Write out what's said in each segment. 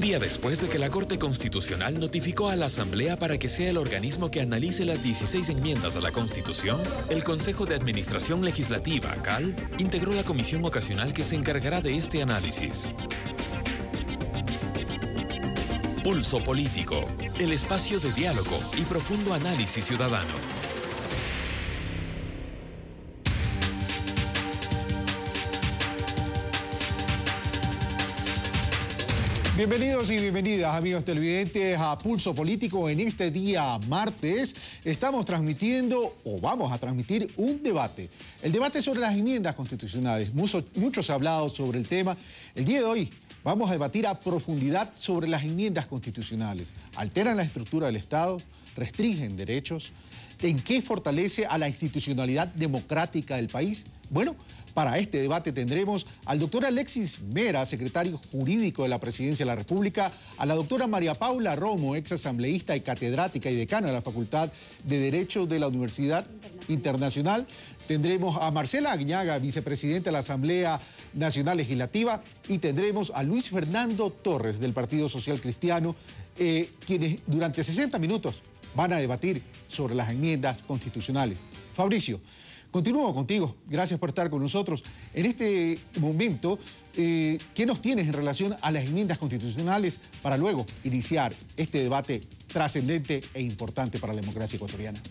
día después de que la Corte Constitucional notificó a la Asamblea para que sea el organismo que analice las 16 enmiendas a la Constitución, el Consejo de Administración Legislativa, CAL, integró la comisión ocasional que se encargará de este análisis. Pulso Político, el espacio de diálogo y profundo análisis ciudadano. Bienvenidos y bienvenidas, amigos televidentes, a Pulso Político. En este día martes estamos transmitiendo, o vamos a transmitir, un debate. El debate sobre las enmiendas constitucionales. Mucho se ha hablado sobre el tema. El día de hoy vamos a debatir a profundidad sobre las enmiendas constitucionales. ¿Alteran la estructura del Estado? ¿Restringen derechos? ¿En qué fortalece a la institucionalidad democrática del país? Bueno, para este debate tendremos al doctor Alexis Mera, secretario jurídico de la Presidencia de la República, a la doctora María Paula Romo, ex asambleísta y catedrática y decana de la Facultad de Derecho de la Universidad Internacional. Tendremos a Marcela Aguinaga, vicepresidenta de la Asamblea Nacional Legislativa, y tendremos a Luis Fernando Torres, del Partido Social Cristiano, quienes durante 60 minutos van a debatir sobre las enmiendas constitucionales. Fabricio, continúo contigo. Gracias por estar con nosotros. En este momento, ¿qué nos tienes en relación a las enmiendas constitucionales para luego iniciar este debate trascendente e importante para la democracia ecuatoriana?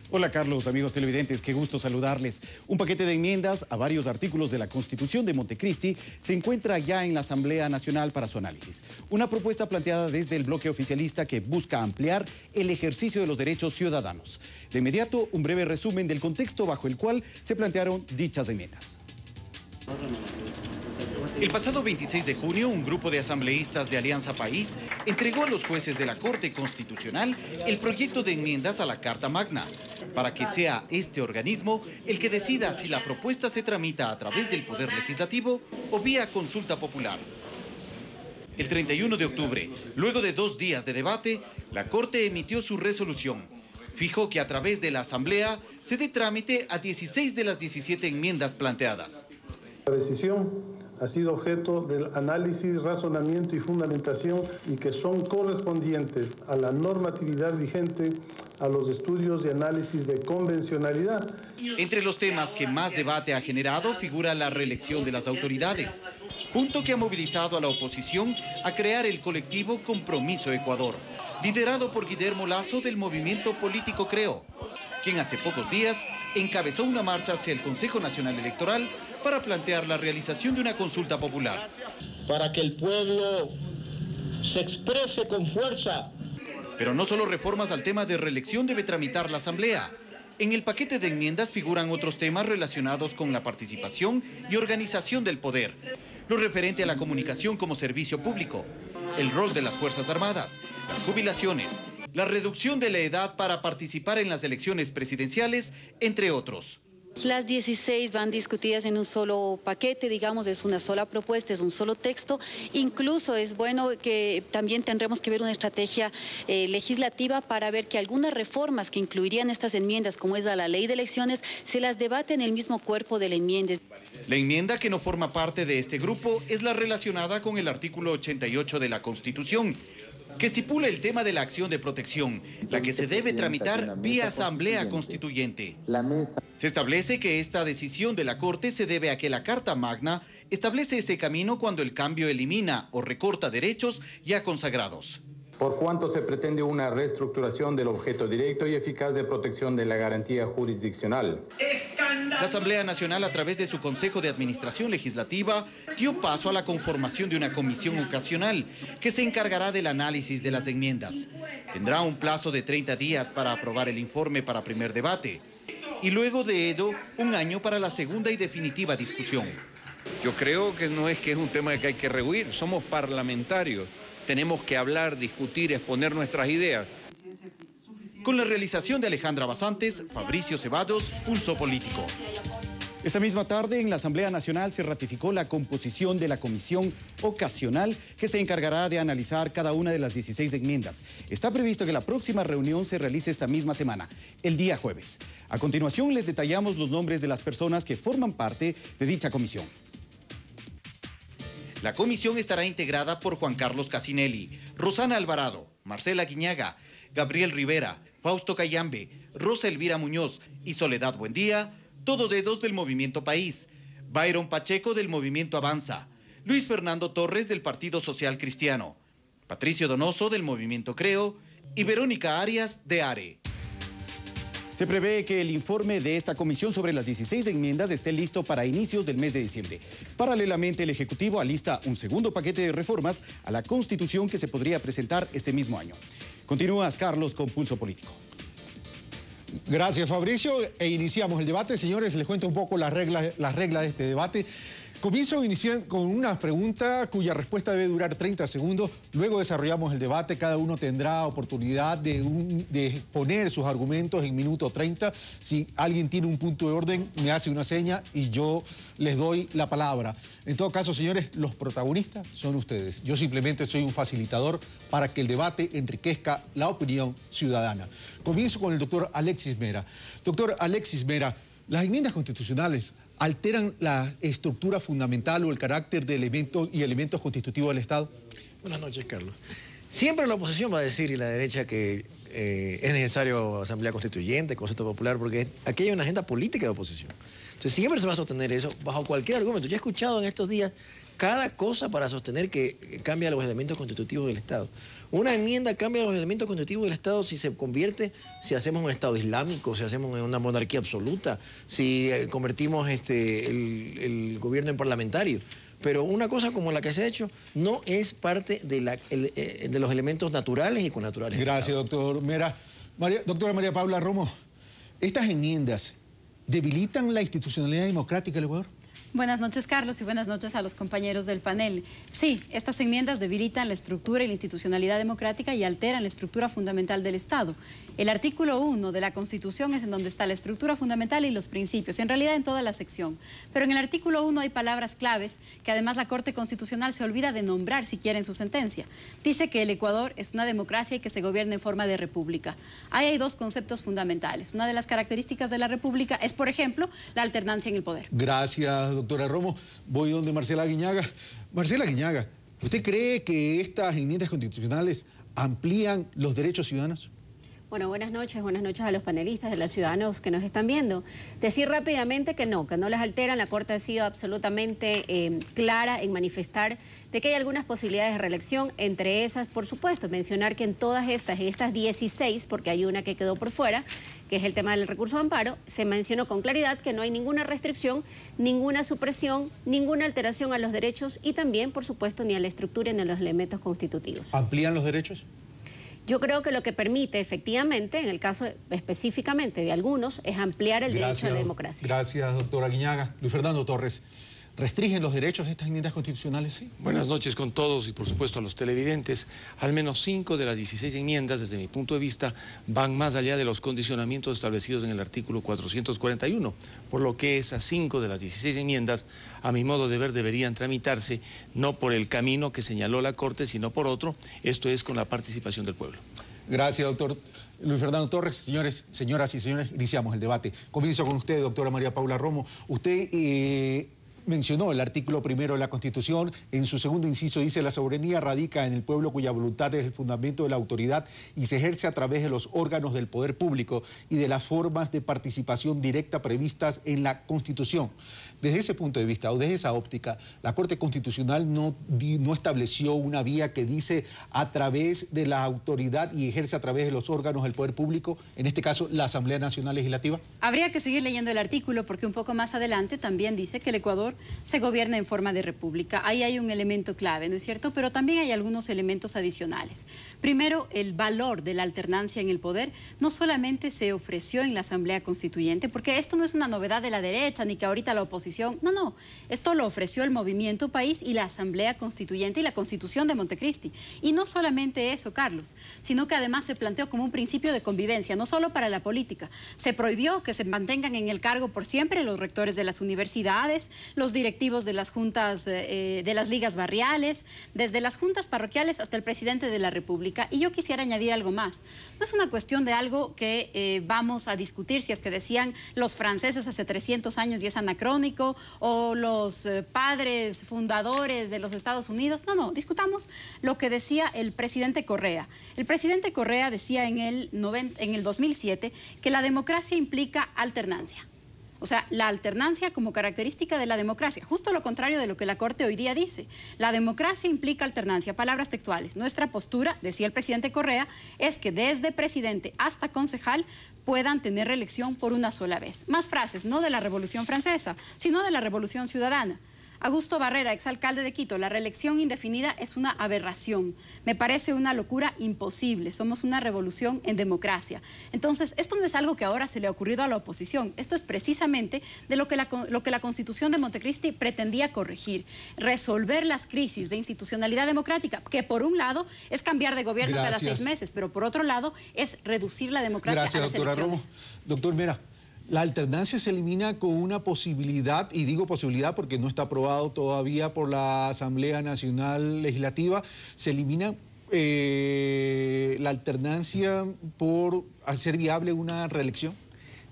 Hola Carlos, amigos televidentes, qué gusto saludarles. Un paquete de enmiendas a varios artículos de la Constitución de Montecristi se encuentra ya en la Asamblea Nacional para su análisis. Una propuesta planteada desde el bloque oficialista que busca ampliar el ejercicio de los derechos ciudadanos. De inmediato, un breve resumen del contexto bajo el cual se plantearon dichas enmiendas. El pasado 26 de junio, un grupo de asambleístas de Alianza País entregó a los jueces de la Corte Constitucional el proyecto de enmiendas a la Carta Magna, para que sea este organismo el que decida si la propuesta se tramita a través del Poder Legislativo o vía consulta popular. El 31 de octubre, luego de 2 días de debate, la Corte emitió su resolución. Fijó que a través de la Asamblea se dé trámite a 16 de las 17 enmiendas planteadas. La decisión ha sido objeto del análisis, razonamiento y fundamentación y que son correspondientes a la normatividad vigente, a los estudios y análisis de convencionalidad. Entre los temas que más debate ha generado figura la reelección de las autoridades, punto que ha movilizado a la oposición a crear el colectivo Compromiso Ecuador, liderado por Guillermo Lasso del movimiento político Creo, quien hace pocos días encabezó una marcha hacia el Consejo Nacional Electoral para plantear la realización de una consulta popular. Para que el pueblo se exprese con fuerza. Pero no solo reformas al tema de reelección debe tramitar la Asamblea. En el paquete de enmiendas figuran otros temas relacionados con la participación y organización del poder, lo referente a la comunicación como servicio público, el rol de las Fuerzas Armadas, las jubilaciones, la reducción de la edad para participar en las elecciones presidenciales, entre otros. Las 16 van discutidas en un solo paquete, digamos, es una sola propuesta, es un solo texto. Incluso es bueno que también tendremos que ver una estrategia legislativa para ver que algunas reformas que incluirían estas enmiendas, como es a la ley de elecciones, se las debate en el mismo cuerpo de la enmienda. La enmienda que no forma parte de este grupo es la relacionada con el artículo 88 de la Constitución, que estipula el tema de la acción de protección, la que se debe tramitar vía Asamblea Constituyente. Se establece que esta decisión de la Corte se debe a que la Carta Magna establece ese camino cuando el cambio elimina o recorta derechos ya consagrados. Por cuanto se pretende una reestructuración del objeto directo y eficaz de protección de la garantía jurisdiccional. La Asamblea Nacional, a través de su Consejo de Administración Legislativa, dio paso a la conformación de una comisión ocasional que se encargará del análisis de las enmiendas. Tendrá un plazo de 30 días para aprobar el informe para primer debate y luego de ello, 1 año para la segunda y definitiva discusión. Yo creo que no es que es un tema que hay que rehuir, somos parlamentarios. Tenemos que hablar, discutir, exponer nuestras ideas. Con la realización de Alejandra Basantes, Fabricio Ceballos, Pulso Político. Esta misma tarde en la Asamblea Nacional se ratificó la composición de la comisión ocasional que se encargará de analizar cada una de las 16 enmiendas. Está previsto que la próxima reunión se realice esta misma semana, el día jueves. A continuación les detallamos los nombres de las personas que forman parte de dicha comisión. La comisión estará integrada por Juan Carlos Casinelli, Rosana Alvarado, Marcela Guiñaga, Gabriel Rivera, Fausto Cayambe, Rosa Elvira Muñoz y Soledad Buendía, todos dedos del Movimiento País, Byron Pacheco del Movimiento Avanza, Luis Fernando Torres del Partido Social Cristiano, Patricio Donoso del Movimiento Creo y Verónica Arias de ARE. Se prevé que el informe de esta comisión sobre las 16 enmiendas esté listo para inicios del mes de diciembre. Paralelamente, el Ejecutivo alista un segundo paquete de reformas a la Constitución que se podría presentar este mismo año. Continúas, Carlos, con Pulso Político. Gracias, Fabricio. E iniciamos el debate. Señores, les cuento un poco las reglas de este debate. Comienzo con una pregunta cuya respuesta debe durar 30 segundos. Luego desarrollamos el debate. Cada uno tendrá oportunidad de exponer sus argumentos en minuto 30. Si alguien tiene un punto de orden, me hace una seña y yo les doy la palabra. En todo caso, señores, los protagonistas son ustedes. Yo simplemente soy un facilitador para que el debate enriquezca la opinión ciudadana. Comienzo con el doctor Alexis Mera. Doctor Alexis Mera, las enmiendas constitucionales ¿alteran la estructura fundamental o el carácter de elementos constitutivos del Estado? Buenas noches, Carlos. Siempre la oposición va a decir, y la derecha, que es necesario asamblea constituyente, concepto popular, porque aquí hay una agenda política de oposición. Entonces siempre se va a sostener eso bajo cualquier argumento. Yo he escuchado en estos días cada cosa para sostener que cambia los elementos constitutivos del Estado. Una enmienda cambia los elementos constitutivos del Estado si se convierte, si hacemos un Estado islámico, si hacemos una monarquía absoluta, si convertimos el gobierno en parlamentario. Pero una cosa como la que se ha hecho no es parte de los elementos naturales y connaturales. Gracias, doctor Mera. Doctora María Paula Romo, ¿estas enmiendas debilitan la institucionalidad democrática del Ecuador? Buenas noches, Carlos, y buenas noches a los compañeros del panel. Sí, estas enmiendas debilitan la estructura y la institucionalidad democrática y alteran la estructura fundamental del Estado. El artículo 1 de la Constitución es en donde está la estructura fundamental y los principios, en realidad en toda la sección. Pero en el artículo 1 hay palabras claves que además la Corte Constitucional se olvida de nombrar siquiera en su sentencia. Dice que el Ecuador es una democracia y que se gobierna en forma de república. Ahí hay dos conceptos fundamentales. Una de las características de la república es, por ejemplo, la alternancia en el poder. Gracias, doctora Romo. Voy donde Marcela Guiñaga. Marcela Guiñaga, ¿usted cree que estas enmiendas constitucionales amplían los derechos ciudadanos? Bueno, buenas noches a los panelistas, a los ciudadanos que nos están viendo. Decir rápidamente que no les alteran. La Corte ha sido absolutamente clara en manifestar de que hay algunas posibilidades de reelección, entre esas, por supuesto, mencionar que en todas estas 16, porque hay una que quedó por fuera, que es el tema del recurso de amparo, se mencionó con claridad que no hay ninguna restricción, ninguna supresión, ninguna alteración a los derechos y también, por supuesto, ni a la estructura ni a los elementos constitutivos. ¿Amplían los derechos? Yo creo que lo que permite, efectivamente, en el caso específicamente de algunos, es ampliar el derecho a la democracia. Gracias, doctora Guiñaga. Luis Fernando Torres, ¿restringen los derechos de estas enmiendas constitucionales? Sí. Buenas noches con todos y, por supuesto, a los televidentes. Al menos 5 de las 16 enmiendas, desde mi punto de vista, van más allá de los condicionamientos establecidos en el artículo 441, por lo que esas 5 de las 16 enmiendas, a mi modo de ver, deberían tramitarse no por el camino que señaló la Corte, sino por otro, esto es con la participación del pueblo. Gracias, doctor Luis Fernando Torres. Señoras y señores, iniciamos el debate. Comienzo con usted, doctora María Paula Romo. Usted mencionó el artículo 1 de la Constitución. En su segundo inciso dice: la soberanía radica en el pueblo, cuya voluntad es el fundamento de la autoridad y se ejerce a través de los órganos del poder público y de las formas de participación directa previstas en la Constitución. Desde ese punto de vista o desde esa óptica, la Corte Constitucional no estableció una vía que dice a través de la autoridad y ejerce a través de los órganos del poder público, en este caso la Asamblea Nacional Legislativa. Habría que seguir leyendo el artículo porque un poco más adelante también dice que el Ecuador se gobierna en forma de república. Ahí hay un elemento clave, ¿no es cierto? Pero también hay algunos elementos adicionales. Primero, el valor de la alternancia en el poder no solamente se ofreció en la Asamblea Constituyente, porque esto no es una novedad de la derecha ni que ahorita la oposición. No, esto lo ofreció el Movimiento País y la Asamblea Constituyente y la Constitución de Montecristi. Y no solamente eso, Carlos, sino que además se planteó como un principio de convivencia, no solo para la política. Se prohibió que se mantengan en el cargo por siempre los rectores de las universidades, los directivos de las juntas, de las ligas barriales, desde las juntas parroquiales hasta el presidente de la República. Y yo quisiera añadir algo más. No es una cuestión de algo que vamos a discutir, si es que decían los franceses hace 300 años y es anacrónico, o los padres fundadores de los Estados Unidos. No, discutamos lo que decía el presidente Correa. El presidente Correa decía en el 2007 que la democracia implica alternancia. O sea, la alternancia como característica de la democracia, justo lo contrario de lo que la Corte hoy día dice. La democracia implica alternancia, palabras textuales. Nuestra postura, decía el presidente Correa, es que desde presidente hasta concejal puedan tener reelección por una sola vez. Más frases, no de la Revolución Francesa, sino de la Revolución Ciudadana. Augusto Barrera, exalcalde de Quito, la reelección indefinida es una aberración. Me parece una locura imposible. Somos una revolución en democracia. Entonces, esto no es algo que ahora se le ha ocurrido a la oposición. Esto es precisamente de lo que la Constitución de Montecristi pretendía corregir. Resolver las crisis de institucionalidad democrática, que por un lado es cambiar de gobierno cada 6 meses, pero por otro lado es reducir la democracia a las elecciones. Romo. Doctor Mera, la alternancia se elimina con una posibilidad, y digo posibilidad porque no está aprobado todavía por la Asamblea Nacional Legislativa, se elimina la alternancia por hacer viable una reelección.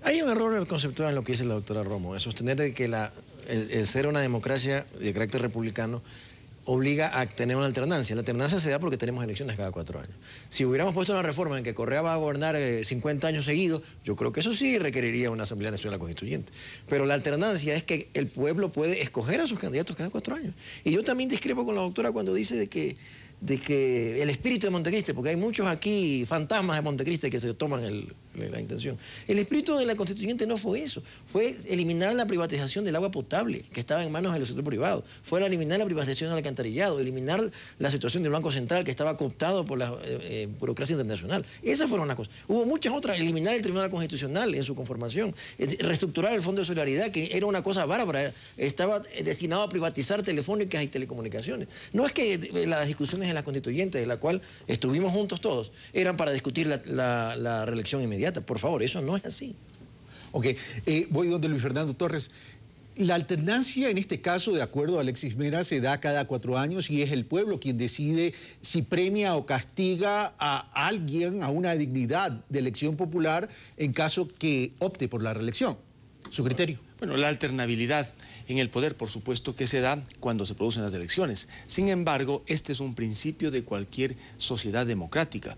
Hay un error conceptual en lo que dice la doctora Romo, de sostener de que el ser una democracia de carácter republicano obliga a tener una alternancia. La alternancia se da porque tenemos elecciones cada 4 años. Si hubiéramos puesto una reforma en que Correa va a gobernar 50 años seguidos, yo creo que eso sí requeriría una Asamblea Nacional Constituyente. Pero la alternancia es que el pueblo puede escoger a sus candidatos cada 4 años. Y yo también discrepo con la doctora cuando dice de que el espíritu de Montecristi, porque hay muchos aquí fantasmas de Montecristi que se toman la intención. El espíritu de la constituyente no fue eso, fue eliminar la privatización del agua potable que estaba en manos del sector privado, fue eliminar la privatización del alcantarillado, eliminar la situación del Banco Central que estaba cooptado por la burocracia internacional. Esas fueron las cosas. Hubo muchas otras, eliminar el Tribunal Constitucional en su conformación, reestructurar el Fondo de Solidaridad, que era una cosa bárbara, estaba destinado a privatizar telefónicas y telecomunicaciones. No es que las discusiones en la constituyente, de la cual estuvimos juntos todos, eran para discutir la reelección inmediata. Por favor, eso no es así. Ok, voy donde Luis Fernando Torres. La alternancia, en este caso, de acuerdo a Alexis Mera, se da cada 4 años y es el pueblo quien decide si premia o castiga a alguien, a una dignidad de elección popular, en caso que opte por la reelección. ¿Su criterio? Bueno, la alternabilidad en el poder, por supuesto, que se da cuando se producen las elecciones. Sin embargo, este es un principio de cualquier sociedad democrática.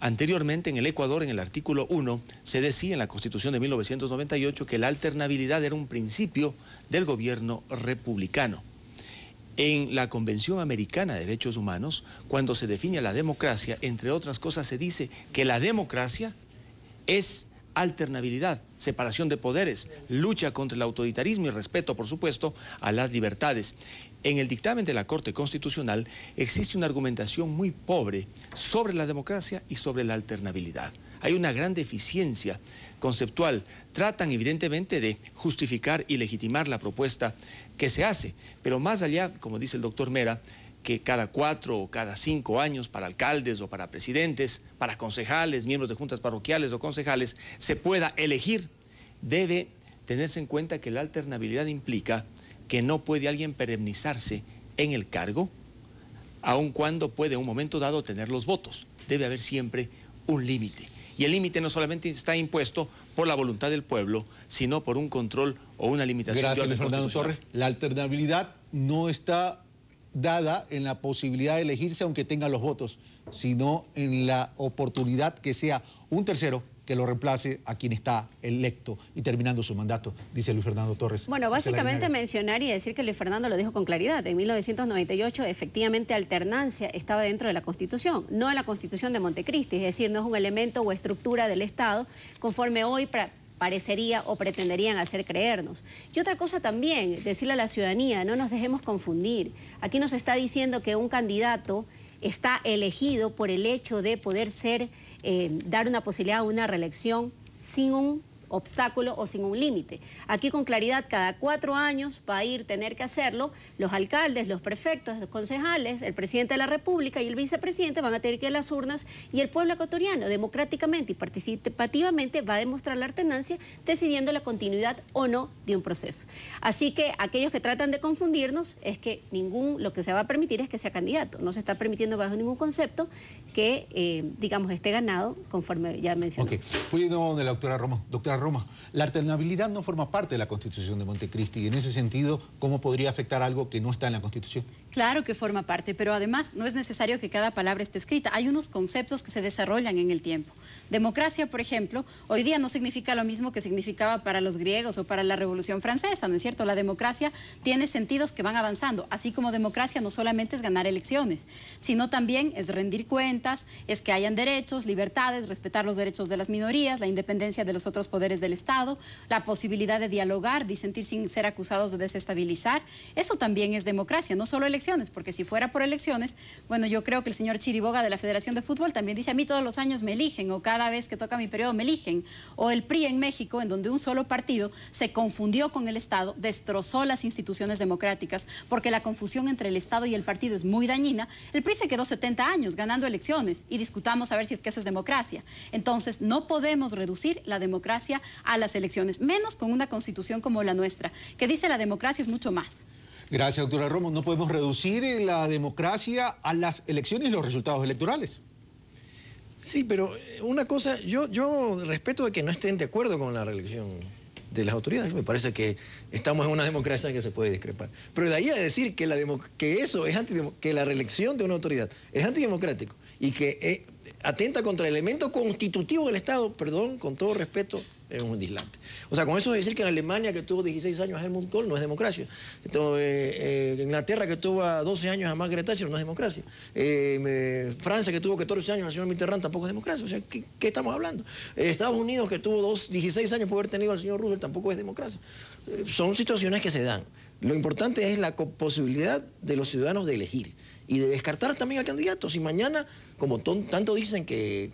Anteriormente, en el Ecuador, en el artículo 1, se decía en la Constitución de 1998 que la alternabilidad era un principio del gobierno republicano. En la Convención Americana de Derechos Humanos, cuando se define la democracia, entre otras cosas, se dice que la democracia es alternabilidad, separación de poderes, lucha contra el autoritarismo y respeto, por supuesto, a las libertades. En el dictamen de la Corte Constitucional existe una argumentación muy pobre sobre la democracia y sobre la alternabilidad. Hay una gran deficiencia conceptual. Tratan evidentemente de justificar y legitimar la propuesta que se hace, pero más allá, como dice el doctor Mera, que cada 4 o cada 5 años para alcaldes o para presidentes, para concejales, miembros de juntas parroquiales o concejales, se pueda elegir, debe tenerse en cuenta que la alternabilidad implica que no puede alguien perennizarse en el cargo, aun cuando puede en un momento dado tener los votos. Debe haber siempre un límite. Y el límite no solamente está impuesto por la voluntad del pueblo, sino por un control o una limitación. Gracias, Fernando Torres. La alternabilidad no está dada en la posibilidad de elegirse aunque tenga los votos, sino en la oportunidad que sea un tercero que lo reemplace a quien está electo y terminando su mandato, dice Luis Fernando Torres. Bueno, básicamente mencionar y decir que Luis Fernando lo dijo con claridad. En 1998, efectivamente, alternancia estaba dentro de la Constitución, no en la Constitución de Montecristi, es decir, no es un elemento o estructura del Estado, conforme hoy parecería o pretenderían hacer creernos. Y otra cosa también, decirle a la ciudadanía, no nos dejemos confundir. Aquí nos está diciendo que un candidato está elegido por el hecho de poder dar una posibilidad a una reelección sin un obstáculo o sin un límite. Aquí con claridad cada 4 años va a tener que hacerlo los alcaldes, los prefectos, los concejales, el presidente de la República y el vicepresidente van a tener que ir a las urnas y el pueblo ecuatoriano democráticamente y participativamente va a demostrar la alternancia decidiendo la continuidad o no de un proceso. Así que aquellos que tratan de confundirnos es que lo que se va a permitir es que sea candidato. No se está permitiendo bajo ningún concepto que, digamos, esté ganado conforme ya mencioné. Ok, voy de la doctora Roma. Doctora Roma, la alternabilidad no forma parte de la Constitución de Montecristi y en ese sentido, ¿cómo podría afectar algo que no está en la Constitución? Claro que forma parte, pero además no es necesario que cada palabra esté escrita. Hay unos conceptos que se desarrollan en el tiempo. Democracia, por ejemplo, hoy día no significa lo mismo que significaba para los griegos o para la Revolución Francesa, ¿no es cierto? La democracia tiene sentidos que van avanzando, así como democracia no solamente es ganar elecciones, sino también es rendir cuentas, es que hayan derechos, libertades, respetar los derechos de las minorías, la independencia de los otros poderes del Estado, la posibilidad de dialogar, disentir sin ser acusados de desestabilizar. Eso también es democracia, no solo elecciones, porque si fuera por elecciones, bueno, yo creo que el señor Chiriboga de la Federación de Fútbol también dice: a mí todos los años me eligen, o cada vez que toca mi periodo me eligen, o el PRI en México, en donde un solo partido se confundió con el Estado, destrozó las instituciones democráticas, porque la confusión entre el Estado y el partido es muy dañina. El PRI se quedó 70 años ganando elecciones y discutamos a ver si es que eso es democracia. Entonces, no podemos reducir la democracia a las elecciones, menos con una constitución como la nuestra, que dice la democracia es mucho más. Gracias, doctora Romo. No podemos reducir la democracia a las elecciones y los resultados electorales. Sí, pero una cosa, yo respeto de que no estén de acuerdo con la reelección de las autoridades. Me parece que estamos en una democracia en que se puede discrepar. Pero de ahí a decir que, eso es que la reelección de una autoridad es antidemocrático y que atenta contra el elemento constitutivo del Estado, perdón, con todo respeto, es un dislate. O sea, con eso es decir que en Alemania, que tuvo 16 años a Helmut Kohl, no es democracia. Entonces, Inglaterra, que tuvo 12 años a Margaret Thatcher, no es democracia. Francia, que tuvo 14 años al señor Mitterrand, tampoco es democracia. O sea, ¿qué estamos hablando? Estados Unidos, que tuvo 16 años por haber tenido al señor Roosevelt, tampoco es democracia. Son situaciones que se dan. Lo importante es la posibilidad de los ciudadanos de elegir y de descartar también al candidato. Si mañana, como tanto dicen que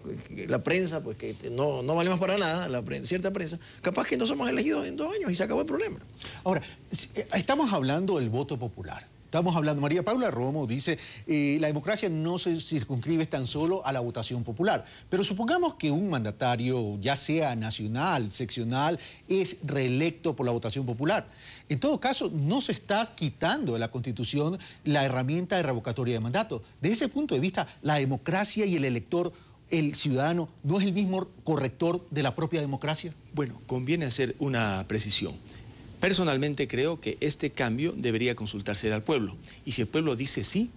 la prensa, pues que no valemos para nada, cierta prensa, capaz que no somos elegidos en 2 años y se acabó el problema. Ahora, estamos hablando del voto popular. Estamos hablando, María Paula Romo dice, la democracia no se circunscribe tan solo a la votación popular. Pero supongamos que un mandatario, ya sea nacional, seccional, es reelecto por la votación popular. En todo caso, no se está quitando de la Constitución la herramienta de revocatoria de mandato. Desde ese punto de vista, la democracia y el elector, el ciudadano, ¿no es el mismo corrector de la propia democracia? Bueno, conviene hacer una precisión. Personalmente creo que este cambio debería consultarse al pueblo. Y si el pueblo dice sí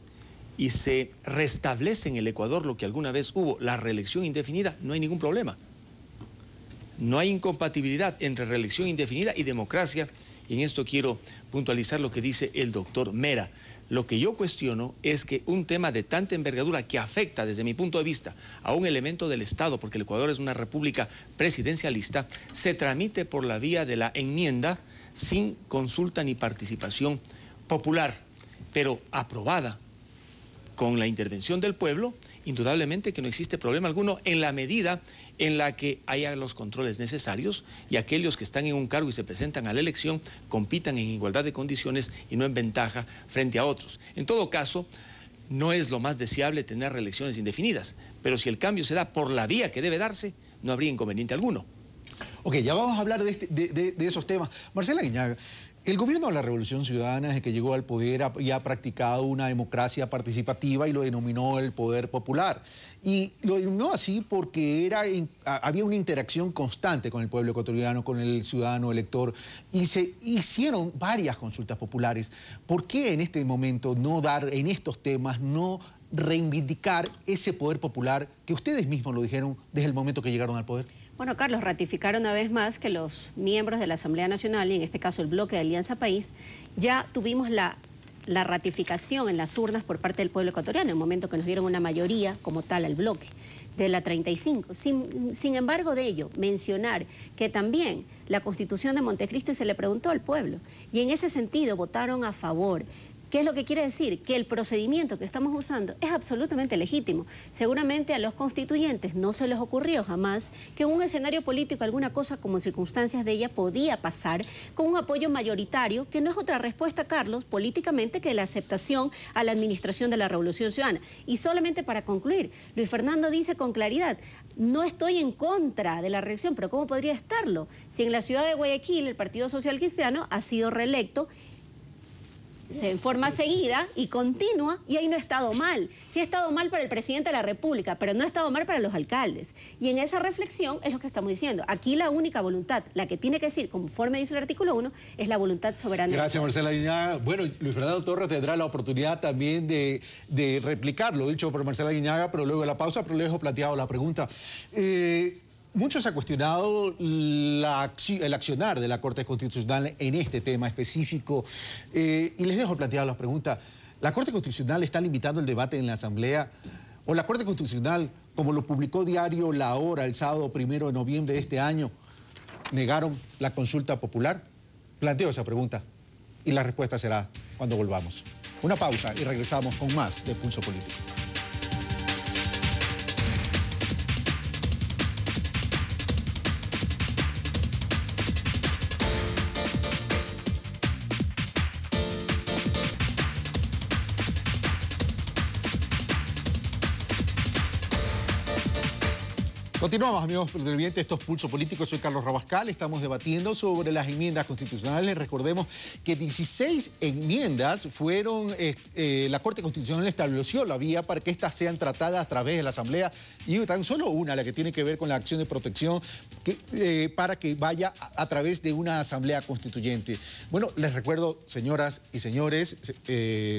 y se restablece en el Ecuador lo que alguna vez hubo, la reelección indefinida, no hay ningún problema. No hay incompatibilidad entre reelección indefinida y democracia. Y en esto quiero puntualizar lo que dice el doctor Mera. Lo que yo cuestiono es que un tema de tanta envergadura que afecta desde mi punto de vista a un elemento del Estado, porque el Ecuador es una república presidencialista, se tramite por la vía de la enmienda sin consulta ni participación popular, pero aprobada con la intervención del pueblo. Indudablemente que no existe problema alguno en la medida en la que haya los controles necesarios y aquellos que están en un cargo y se presentan a la elección compitan en igualdad de condiciones y no en ventaja frente a otros. En todo caso, no es lo más deseable tener reelecciones indefinidas, pero si el cambio se da por la vía que debe darse, no habría inconveniente alguno. Ok, ya vamos a hablar de esos temas. Marcela Guiñaga, el gobierno de la Revolución Ciudadana, desde que llegó al poder, ya ha practicado una democracia participativa y lo denominó el poder popular. Y lo denominó así porque había una interacción constante con el pueblo ecuatoriano, con el ciudadano elector, y se hicieron varias consultas populares. ¿Por qué en este momento no dar en estos temas, no reivindicar ese poder popular que ustedes mismos lo dijeron desde el momento que llegaron al poder? Bueno, Carlos, ratificar una vez más que los miembros de la Asamblea Nacional, y en este caso el bloque de Alianza País, ya tuvimos la ratificación en las urnas por parte del pueblo ecuatoriano, en el momento que nos dieron una mayoría como tal al bloque de la 35. Sin embargo de ello, mencionar que también la Constitución de Montecristi se le preguntó al pueblo y en ese sentido votaron a favor ¿Qué es lo que quiere decir? Que el procedimiento que estamos usando es absolutamente legítimo. Seguramente a los constituyentes no se les ocurrió jamás que en un escenario político alguna cosa como en circunstancias de ella podía pasar con un apoyo mayoritario, que no es otra respuesta, Carlos, políticamente que la aceptación a la administración de la Revolución Ciudadana. Y solamente para concluir, Luis Fernando dice con claridad, no estoy en contra de la reelección, pero ¿cómo podría estarlo? Si en la ciudad de Guayaquil el Partido Social Cristiano ha sido reelecto en forma seguida y continua, y ahí no ha estado mal. Sí ha estado mal para el presidente de la República, pero no ha estado mal para los alcaldes. Y en esa reflexión es lo que estamos diciendo. Aquí la única voluntad, la que tiene que decir, conforme dice el artículo 1, es la voluntad soberana. Gracias, Marcela Aguinaga. Bueno, Luis Fernando Torres tendrá la oportunidad también de replicar lo dicho por Marcela Aguinaga, pero luego de la pausa, pero le dejo planteado la pregunta. Muchos han cuestionado el accionar de la Corte Constitucional en este tema específico y les dejo planteada la pregunta. ¿La Corte Constitucional está limitando el debate en la Asamblea? ¿O la Corte Constitucional, como lo publicó diario La Hora el sábado 1 de noviembre de este año, negaron la consulta popular? Planteo esa pregunta y la respuesta será cuando volvamos. Una pausa y regresamos con más de Pulso Político. Continuamos, amigos televidentes, esto es Pulso Político, soy Carlos Rabascal, estamos debatiendo sobre las enmiendas constitucionales. Recordemos que 16 enmiendas fueron, la Corte Constitucional estableció la vía para que estas sean tratadas a través de la Asamblea y tan solo una, la que tiene que ver con la acción de protección, para que vaya a través de una Asamblea Constituyente. Bueno, les señoras y señores,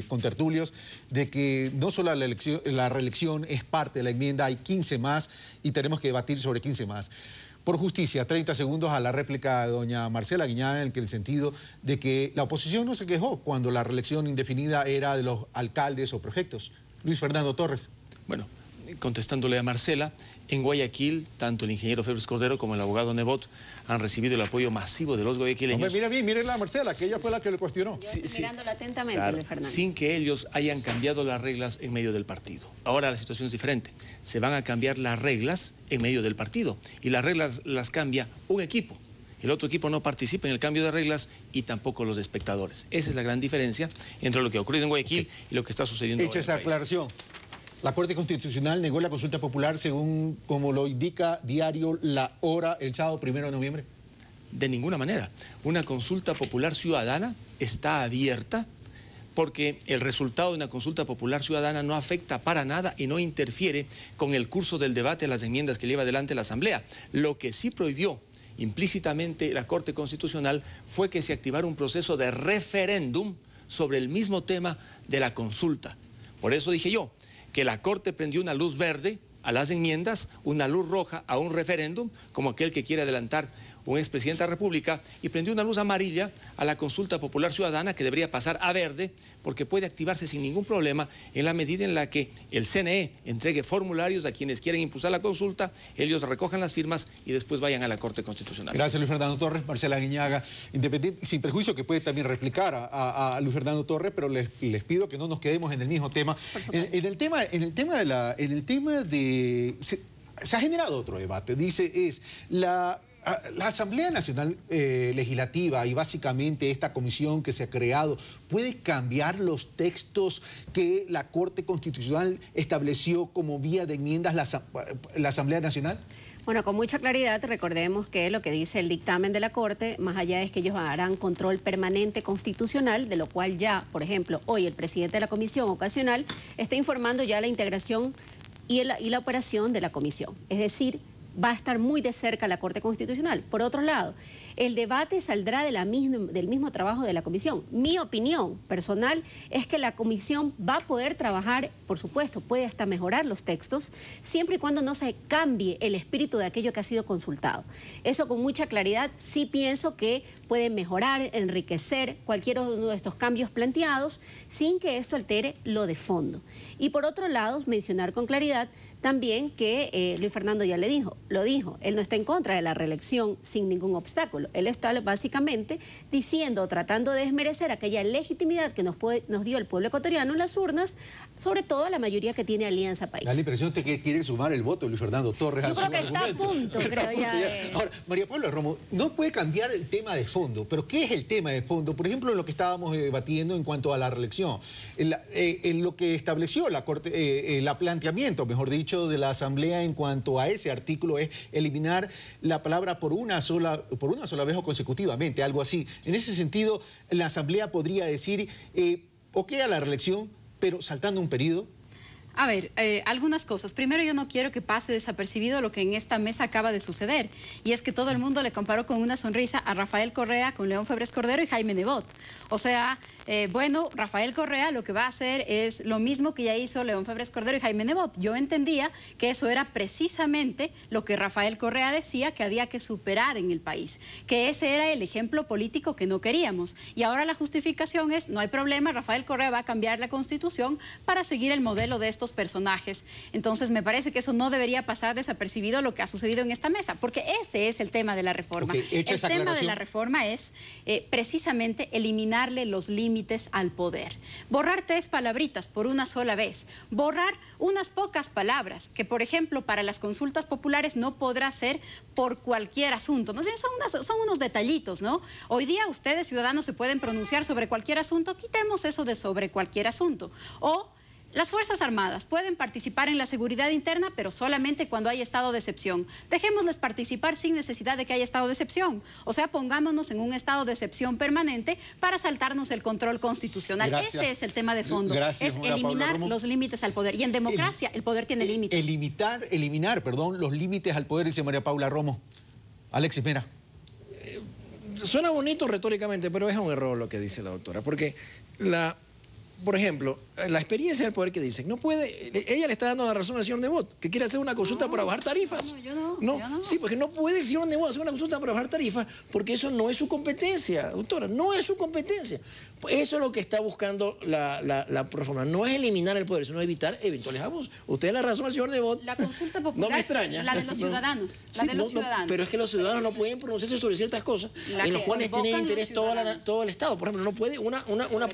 contertulios, de que no solo la reelección es parte de la enmienda, hay 15 más y tenemos que debatir sobre 15 más. Por justicia, 30 segundos a la réplica de doña Marcela Aguinaga, en el sentido de que la oposición no se quejó cuando la reelección indefinida era de los alcaldes o prefectos. Luis Fernando Torres. Bueno, contestándole a Marcela, en Guayaquil, tanto el ingeniero Febres Cordero como el abogado Nebot han recibido el apoyo masivo de los guayaquileños. Hombre, mira bien, mírenla a Marcela, que ella fue la que le cuestionó. Yo estoy mirándolo atentamente, claro, Luis Fernando. sin que ellos hayan cambiado las reglas en medio del partido. Ahora la situación es diferente. Se van a cambiar las reglas en medio del partido. Y las reglas las cambia un equipo. El otro equipo no participa en el cambio de reglas y tampoco los espectadores. Esa es la gran diferencia entre lo que ha ocurrido en Guayaquil y lo que está sucediendo Hecha esa aclaración. La Corte Constitucional negó la consulta popular según como lo indica diario La Hora el sábado 1 de noviembre. De ninguna manera. Una consulta popular ciudadana está abierta porque el resultado de una consulta popular ciudadana no afecta para nada y no interfiere con el curso del debate de las enmiendas que lleva adelante la Asamblea. Lo que sí prohibió implícitamente la Corte Constitucional fue que se activara un proceso de referéndum sobre el mismo tema de la consulta. Por eso dije yo que la Corte prendió una luz verde a las enmiendas, una luz roja a un referéndum, como aquel que quiere adelantar un expresidente de la República, y prendió una luz amarilla a la consulta popular ciudadana, que debería pasar a verde, porque puede activarse sin ningún problema en la medida en la que el CNE entregue formularios a quienes quieren impulsar la consulta, ellos recojan las firmas y después vayan a la Corte Constitucional. Gracias, Luis Fernando Torres. Marcela Aguinaga, independiente, sin perjuicio que puede también replicar a Luis Fernando Torres, pero les pido que no nos quedemos en el mismo tema. En el tema de se ha generado otro debate. Dice, la Asamblea Nacional Legislativa y básicamente esta comisión que se ha creado, ¿puede cambiar los textos que la Corte Constitucional estableció como vía de enmiendas la Asamblea Nacional? Bueno, con mucha claridad, recordemos que lo que dice el dictamen de la Corte, más allá es que ellos harán control permanente constitucional, de lo cual ya, por ejemplo, hoy el presidente de la comisión ocasional está informando ya la integración y la operación de la comisión. Es decir, va a estar muy de cerca la Corte Constitucional. Por otro lado, el debate saldrá del mismo trabajo de la comisión. Mi opinión personal es que la comisión va a poder trabajar, por supuesto, puede hasta mejorar los textos, siempre y cuando no se cambie el espíritu de aquello que ha sido consultado. Eso con mucha claridad sí pienso que puede mejorar, enriquecer cualquiera uno de estos cambios planteados sin que esto altere lo de fondo. Y por otro lado, mencionar con claridad también que Luis Fernando ya lo dijo, él no está en contra de la reelección sin ningún obstáculo. Él está básicamente diciendo, tratando de desmerecer aquella legitimidad que nos dio el pueblo ecuatoriano en las urnas, sobre todo la mayoría que tiene Alianza País. Da la impresión de que quiere sumar el voto de Luis Fernando Torres. Yo creo que está a punto, creo ya. Ahora, María Paula Romo, no puede cambiar el tema de fondo, pero ¿qué es el tema de fondo? Por ejemplo, lo que estábamos debatiendo en cuanto a la reelección. Lo que estableció la Corte, el planteamiento, mejor dicho, de la Asamblea en cuanto a ese artículo es eliminar la palabra por una sola vez o consecutivamente, algo así. En ese sentido, la Asamblea podría decir, ok a la reelección, pero saltando un periodo. A ver, algunas cosas. Primero, yo no quiero que pase desapercibido lo que en esta mesa acaba de suceder. Y es que todo el mundo le comparó con una sonrisa a Rafael Correa, con León Febres Cordero y Jaime Nebot. O sea, bueno, Rafael Correa lo que va a hacer es lo mismo que ya hizo León Febres Cordero y Jaime Nebot. Yo entendía que eso era precisamente lo que Rafael Correa decía que había que superar en el país. Que ese era el ejemplo político que no queríamos. Y ahora la justificación es, no hay problema, Rafael Correa va a cambiar la Constitución para seguir el modelo de estos personajes. Entonces me parece que eso no debería pasar desapercibido lo que ha sucedido en esta mesa, porque ese es el tema de la reforma. El tema de la reforma es precisamente eliminarle los límites al poder. Borrar 3 palabritas por una sola vez. Borrar unas pocas palabras que, por ejemplo, para las consultas populares no podrá ser por cualquier asunto. ¿No? Son unos detallitos, ¿no? Hoy día ustedes, ciudadanos, se pueden pronunciar sobre cualquier asunto. Quitemos eso de sobre cualquier asunto. O las Fuerzas Armadas pueden participar en la seguridad interna, pero solamente cuando hay estado de excepción. Dejémosles participar sin necesidad de que haya estado de excepción. O sea, pongámonos en un estado de excepción permanente para saltarnos el control constitucional. Gracias. Ese es el tema de fondo. Gracias, es eliminar los límites al poder. Y en democracia el poder tiene límites. Eliminar, los límites al poder, dice María Paula Romo. Alexis Mera. Suena bonito retóricamente, pero es un error lo que dice la doctora, porque por ejemplo, la experiencia del poder que dicen, no puede, ella le está dando la razón al señor Nebot, que quiere hacer una consulta para bajar tarifas. Yo no. Sí, porque no puede el señor Nebot hacer una consulta para bajar tarifas, porque eso no es su competencia, doctora, no es su competencia. Eso es lo que está buscando la reforma, no es eliminar el poder, sino evitar eventuales abusos. Usted le da razón al señor Nebot. La consulta popular, no me extraña. La de los ciudadanos. Pero es que los ciudadanos no pueden pronunciarse sobre ciertas cosas en las cuales tiene interés todo el Estado. Por ejemplo, no puede una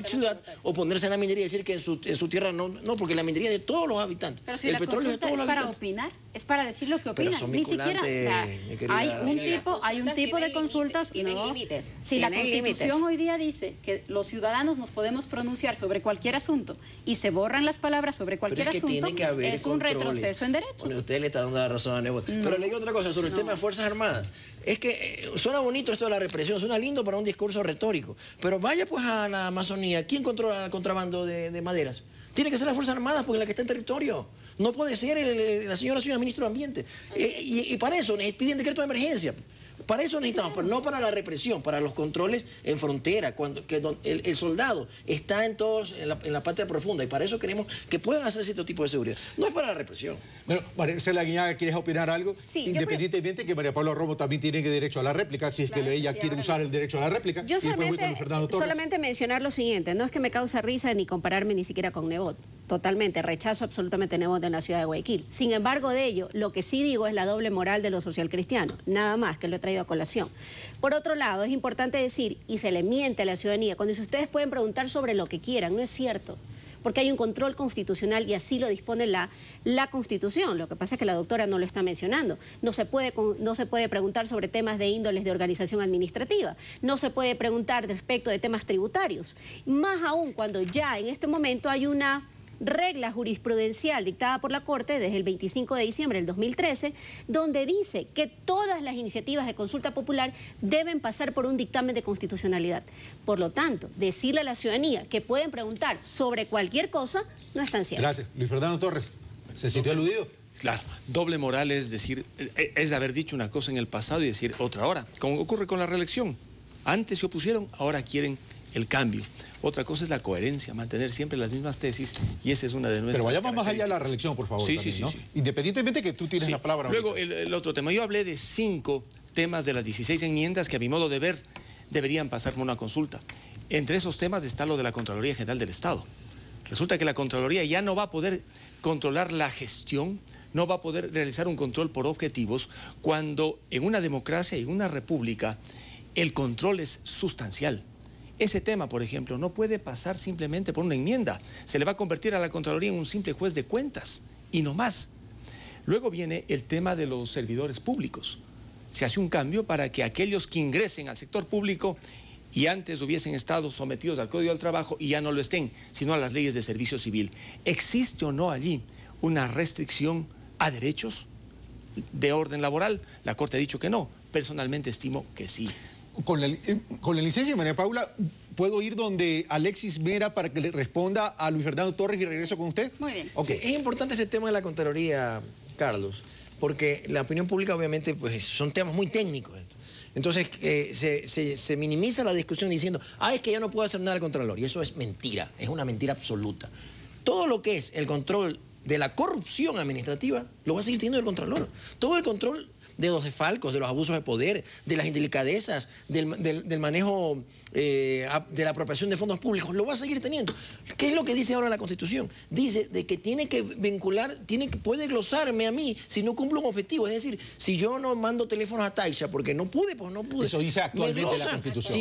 ciudad oponerse a la minería y decir que en su tierra no, porque la minería es de todos los habitantes. Pero si el petróleo es de todos los habitantes. Opinar, es para decir lo que opinan. Pero son ni siquiera hay un tipo de consultas. Tienen límites. Si la Constitución hoy día dice que los ciudadanos nos podemos pronunciar sobre cualquier asunto y se borran las palabras sobre cualquier asunto, es un retroceso en derechos. Bueno, usted le está dando la razón a Nebot. Pero le digo otra cosa sobre el tema de Fuerzas Armadas. Es que suena bonito esto de la represión, suena lindo para un discurso retórico, pero vaya pues a la Amazonía. ¿Quién controla el contrabando de maderas? Tiene que ser las Fuerzas Armadas porque es la que está en territorio. No puede ser la señora ministro de Ambiente. Y para eso piden decreto de emergencia. Para eso necesitamos, pero no para la represión, para los controles en frontera, el soldado está en la parte profunda, y para eso queremos que puedan hacer cierto tipo de seguridad. No es para la represión. Bueno, Marcela Guiñaga, ¿quieres opinar algo? Sí, independientemente que María Paula Romo también tiene derecho a la réplica, si es que ella quiere usar el derecho a la réplica. Yo solamente mencionar lo siguiente, no es que me causa risa ni compararme ni siquiera con Nebot. Totalmente, rechazo absolutamente Nebot en la ciudad de Guayaquil. Sin embargo de ello, lo que sí digo es la doble moral de los socialcristianos, nada más, que lo he traído a colación. Por otro lado, es importante decir, y se le miente a la ciudadanía, cuando dice ustedes pueden preguntar sobre lo que quieran, no es cierto, porque hay un control constitucional y así lo dispone la Constitución. Lo que pasa es que la doctora no lo está mencionando. No se puede preguntar sobre temas de índoles de organización administrativa, no se puede preguntar respecto de temas tributarios, más aún cuando ya en este momento hay una regla jurisprudencial dictada por la Corte desde el 25 de diciembre del 2013, donde dice que todas las iniciativas de consulta popular deben pasar por un dictamen de constitucionalidad. Por lo tanto, decirle a la ciudadanía que pueden preguntar sobre cualquier cosa no es tan cierto. Gracias. Luis Fernando Torres, ¿se sintió aludido? Claro, doble moral es decir, es haber dicho una cosa en el pasado y decir otra ahora, como ocurre con la reelección. Antes se opusieron, ahora quieren el cambio. Otra cosa es la coherencia, mantener siempre las mismas tesis, y esa es una de nuestras. Pero vayamos más allá de la reelección, por favor. Sí, también, ¿no? Independientemente que tú tienes la palabra. Luego, el otro tema. Yo hablé de 5 temas de las 16 enmiendas que, a mi modo de ver, deberían pasar por una consulta. Entre esos temas está lo de la Contraloría General del Estado. Resulta que la Contraloría ya no va a poder controlar la gestión, no va a poder realizar un control por objetivos, cuando en una democracia y en una república el control es sustancial. Ese tema, por ejemplo, no puede pasar simplemente por una enmienda. Se le va a convertir a la Contraloría en un simple juez de cuentas y no más. Luego viene el tema de los servidores públicos. Se hace un cambio para que aquellos que ingresen al sector público y antes hubiesen estado sometidos al Código del Trabajo y ya no lo estén, sino a las leyes de servicio civil. ¿Existe o no allí una restricción a derechos de orden laboral? La Corte ha dicho que no. Personalmente estimo que sí. Con la licencia de María Paula, ¿puedo ir donde Alexis Mera para que le responda a Luis Fernando Torres y regreso con usted? Muy bien. Okay. Sí, es importante este tema de la Contraloría, Carlos, porque la opinión pública obviamente pues, son temas muy técnicos. Entonces se minimiza la discusión diciendo, es que ya no puedo hacer nada al Contralor. Y eso es mentira, es una mentira absoluta. Todo lo que es el control de la corrupción administrativa lo va a seguir teniendo el Contralor. Todo el control de los desfalcos, de los abusos de poder, de las indelicadezas, del manejo de la apropiación de fondos públicos, lo va a seguir teniendo. ¿Qué es lo que dice ahora la Constitución? Dice de que tiene que vincular, puede glosarme a mí si no cumplo un objetivo. Es decir, si yo no mando teléfonos a Taisha porque no pude, pues no pude. Eso dice actualmente la Constitución.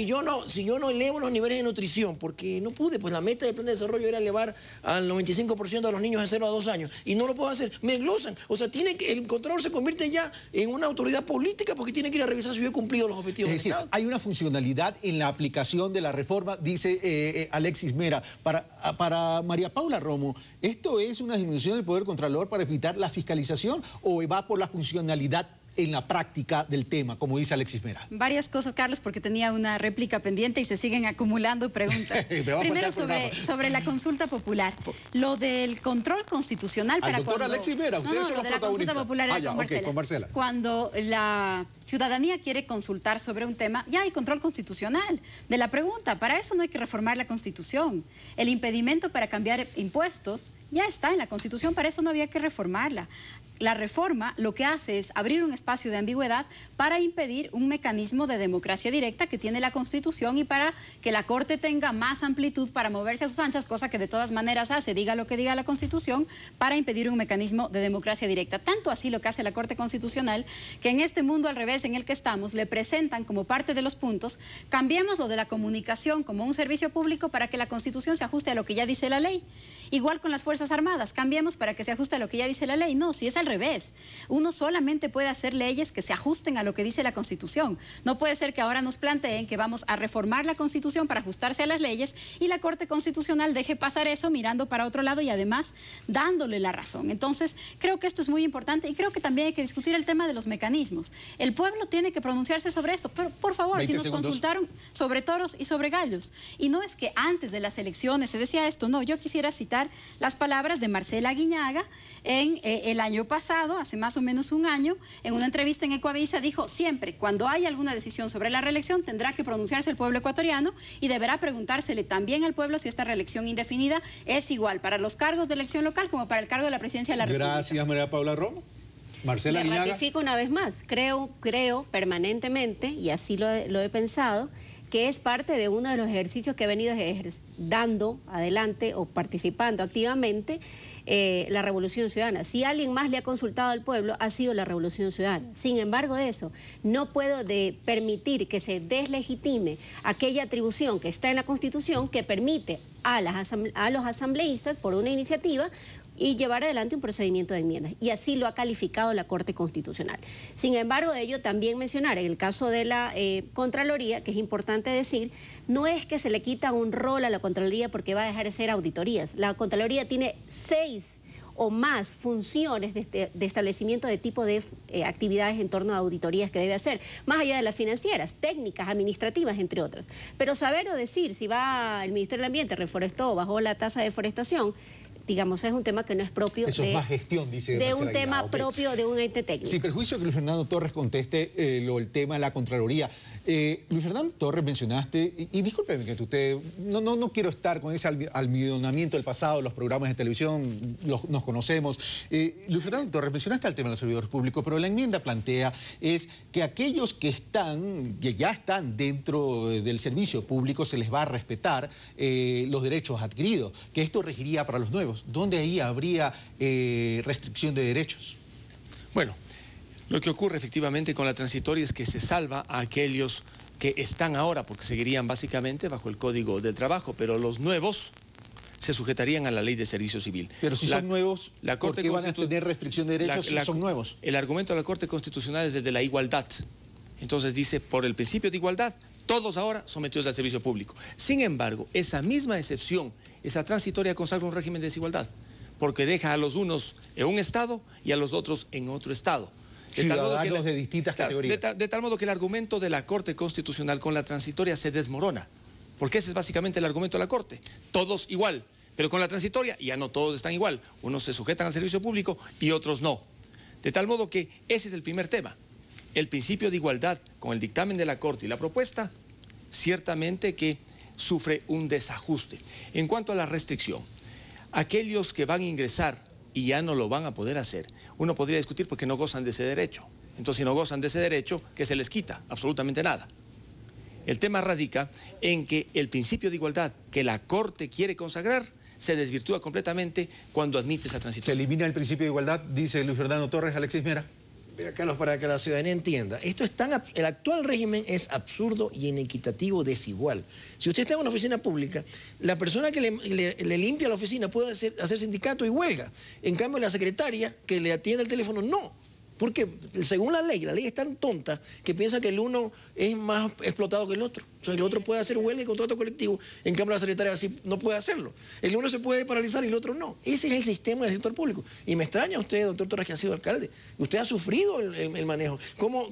Si yo no elevo los niveles de nutrición porque no pude, pues la meta del plan de desarrollo era elevar al 95% de los niños de 0 a 2 años y no lo puedo hacer, me glosan. O sea, el Contralor se convierte ya en una autoridad política porque tiene que ir a revisar si yo he cumplido los objetivos del Estado. Hay una funcionalidad en la aplicación de la reforma, dice Alexis Mera. Para María Paula Romo, ¿esto es una disminución del poder contralor para evitar la fiscalización o va por la funcionalidad en la práctica del tema, como dice Alexis Mera? Varias cosas, Carlos, porque tenía una réplica pendiente y se siguen acumulando preguntas. Primero sobre la consulta popular. Lo del control constitucional para doctor Alexis Mera, ustedes son los de la consulta popular era con Marcela. Cuando la ciudadanía quiere consultar sobre un tema, ya hay control constitucional de la pregunta. Para eso no hay que reformar la Constitución. El impedimento para cambiar impuestos ya está en la Constitución, para eso no había que reformarla. La reforma lo que hace es abrir un espacio de ambigüedad para impedir un mecanismo de democracia directa que tiene la Constitución y para que la Corte tenga más amplitud para moverse a sus anchas, cosa que de todas maneras hace, diga lo que diga la Constitución, para impedir un mecanismo de democracia directa. Tanto así lo que hace la Corte Constitucional, que en este mundo al revés en el que estamos, le presentan como parte de los puntos, cambiemos lo de la comunicación como un servicio público para que la Constitución se ajuste a lo que ya dice la ley. Igual con las Fuerzas Armadas, cambiemos para que se ajuste a lo que ya dice la ley. No, si es al revés. Uno solamente puede hacer leyes que se ajusten a lo que dice la Constitución. No puede ser que ahora nos planteen que vamos a reformar la Constitución para ajustarse a las leyes y la Corte Constitucional deje pasar eso mirando para otro lado y además dándole la razón. Entonces, creo que esto es muy importante y creo que también hay que discutir el tema de los mecanismos. El pueblo tiene que pronunciarse sobre esto. Pero, por favor, si nos consultaron sobre toros y sobre gallos. Y no es que antes de las elecciones se decía esto, no, yo quisiera citar las palabras de Marcela Aguiñaga en el año pasado, hace más o menos un año, en una entrevista en Ecoavisa, dijo: siempre, cuando hay alguna decisión sobre la reelección, tendrá que pronunciarse el pueblo ecuatoriano y deberá preguntársele también al pueblo si esta reelección indefinida es igual para los cargos de elección local como para el cargo de la presidencia de la República. Gracias, María Paula Romo. Marcela Aguiñaga. Me ratifico una vez más, creo permanentemente, y así lo he pensado, que es parte de uno de los ejercicios que he venido dando adelante o participando activamente la Revolución Ciudadana. Si alguien más le ha consultado al pueblo, ha sido la Revolución Ciudadana. Sin embargo de eso, no puedo permitir que se deslegitime aquella atribución que está en la Constitución que permite a los asambleístas, por una iniciativa, y llevar adelante un procedimiento de enmiendas. Y así lo ha calificado la Corte Constitucional. Sin embargo, de ello también mencionar, en el caso de la Contraloría, que es importante decir, no es que se le quita un rol a la Contraloría porque va a dejar de ser auditorías. La Contraloría tiene 6 o más funciones de establecimiento de tipo de actividades en torno a auditorías que debe hacer, más allá de las financieras, técnicas, administrativas, entre otras. Pero saber o decir si el Ministerio del Ambiente reforestó o bajó la tasa de deforestación, digamos, es un tema que no es propio Eso es más gestión, dice de un tema propio de un ente técnico. Sin perjuicio que Luis Fernando Torres conteste el tema de la Contraloría. Luis Fernando Torres, mencionaste, y discúlpeme que usted, no quiero estar con ese almidonamiento del pasado, los programas de televisión, nos conocemos. Luis Fernando Torres, mencionaste el tema de los servidores públicos, pero la enmienda plantea es que aquellos que ya están dentro del servicio público se les va a respetar los derechos adquiridos, que esto regiría para los nuevos. ¿Dónde ahí habría restricción de derechos? Bueno, lo que ocurre efectivamente con la transitoria es que se salva a aquellos que están ahora, porque seguirían básicamente bajo el Código del Trabajo, pero los nuevos se sujetarían a la Ley de Servicio Civil. Pero si son nuevos, ¿por qué van a tener restricción de derechos si son nuevos? El argumento de la Corte Constitucional es el de la igualdad. Entonces dice, por el principio de igualdad, todos ahora sometidos al servicio público. Sin embargo, esa misma excepción, esa transitoria, consagra un régimen de desigualdad, porque deja a los unos en un estado y a los otros en otro estado. Ciudadanos de distintas categorías. De tal modo que el argumento de la Corte Constitucional con la transitoria se desmorona, porque ese es básicamente el argumento de la Corte. Todos igual, pero con la transitoria ya no todos están igual. Unos se sujetan al servicio público y otros no. De tal modo que ese es el primer tema. El principio de igualdad con el dictamen de la Corte y la propuesta, ciertamente que sufre un desajuste. En cuanto a la restricción, aquellos que van a ingresar y ya no lo van a poder hacer, uno podría discutir porque no gozan de ese derecho. Entonces, si no gozan de ese derecho, ¿qué se les quita? Absolutamente nada. El tema radica en que el principio de igualdad que la Corte quiere consagrar se desvirtúa completamente cuando admite esa transición. ¿Se elimina el principio de igualdad, dice Luis Fernando Torres, Alexis Mera? Vea, Carlos, para que la ciudadanía entienda, el actual régimen es absurdo y inequitativo, desigual. Si usted está en una oficina pública, la persona que le limpia la oficina puede hacer sindicato y huelga. En cambio, la secretaria que le atiende el teléfono, no. Porque según la ley es tan tonta que piensa que el uno es más explotado que el otro. O sea, el otro puede hacer huelga y contrato colectivo, en cambio la secretaria así no puede hacerlo. El uno se puede paralizar y el otro no. Ese es el sistema del sector público. Y me extraña a usted, doctor Torres, que ha sido alcalde. Usted ha sufrido el manejo. ¿Cómo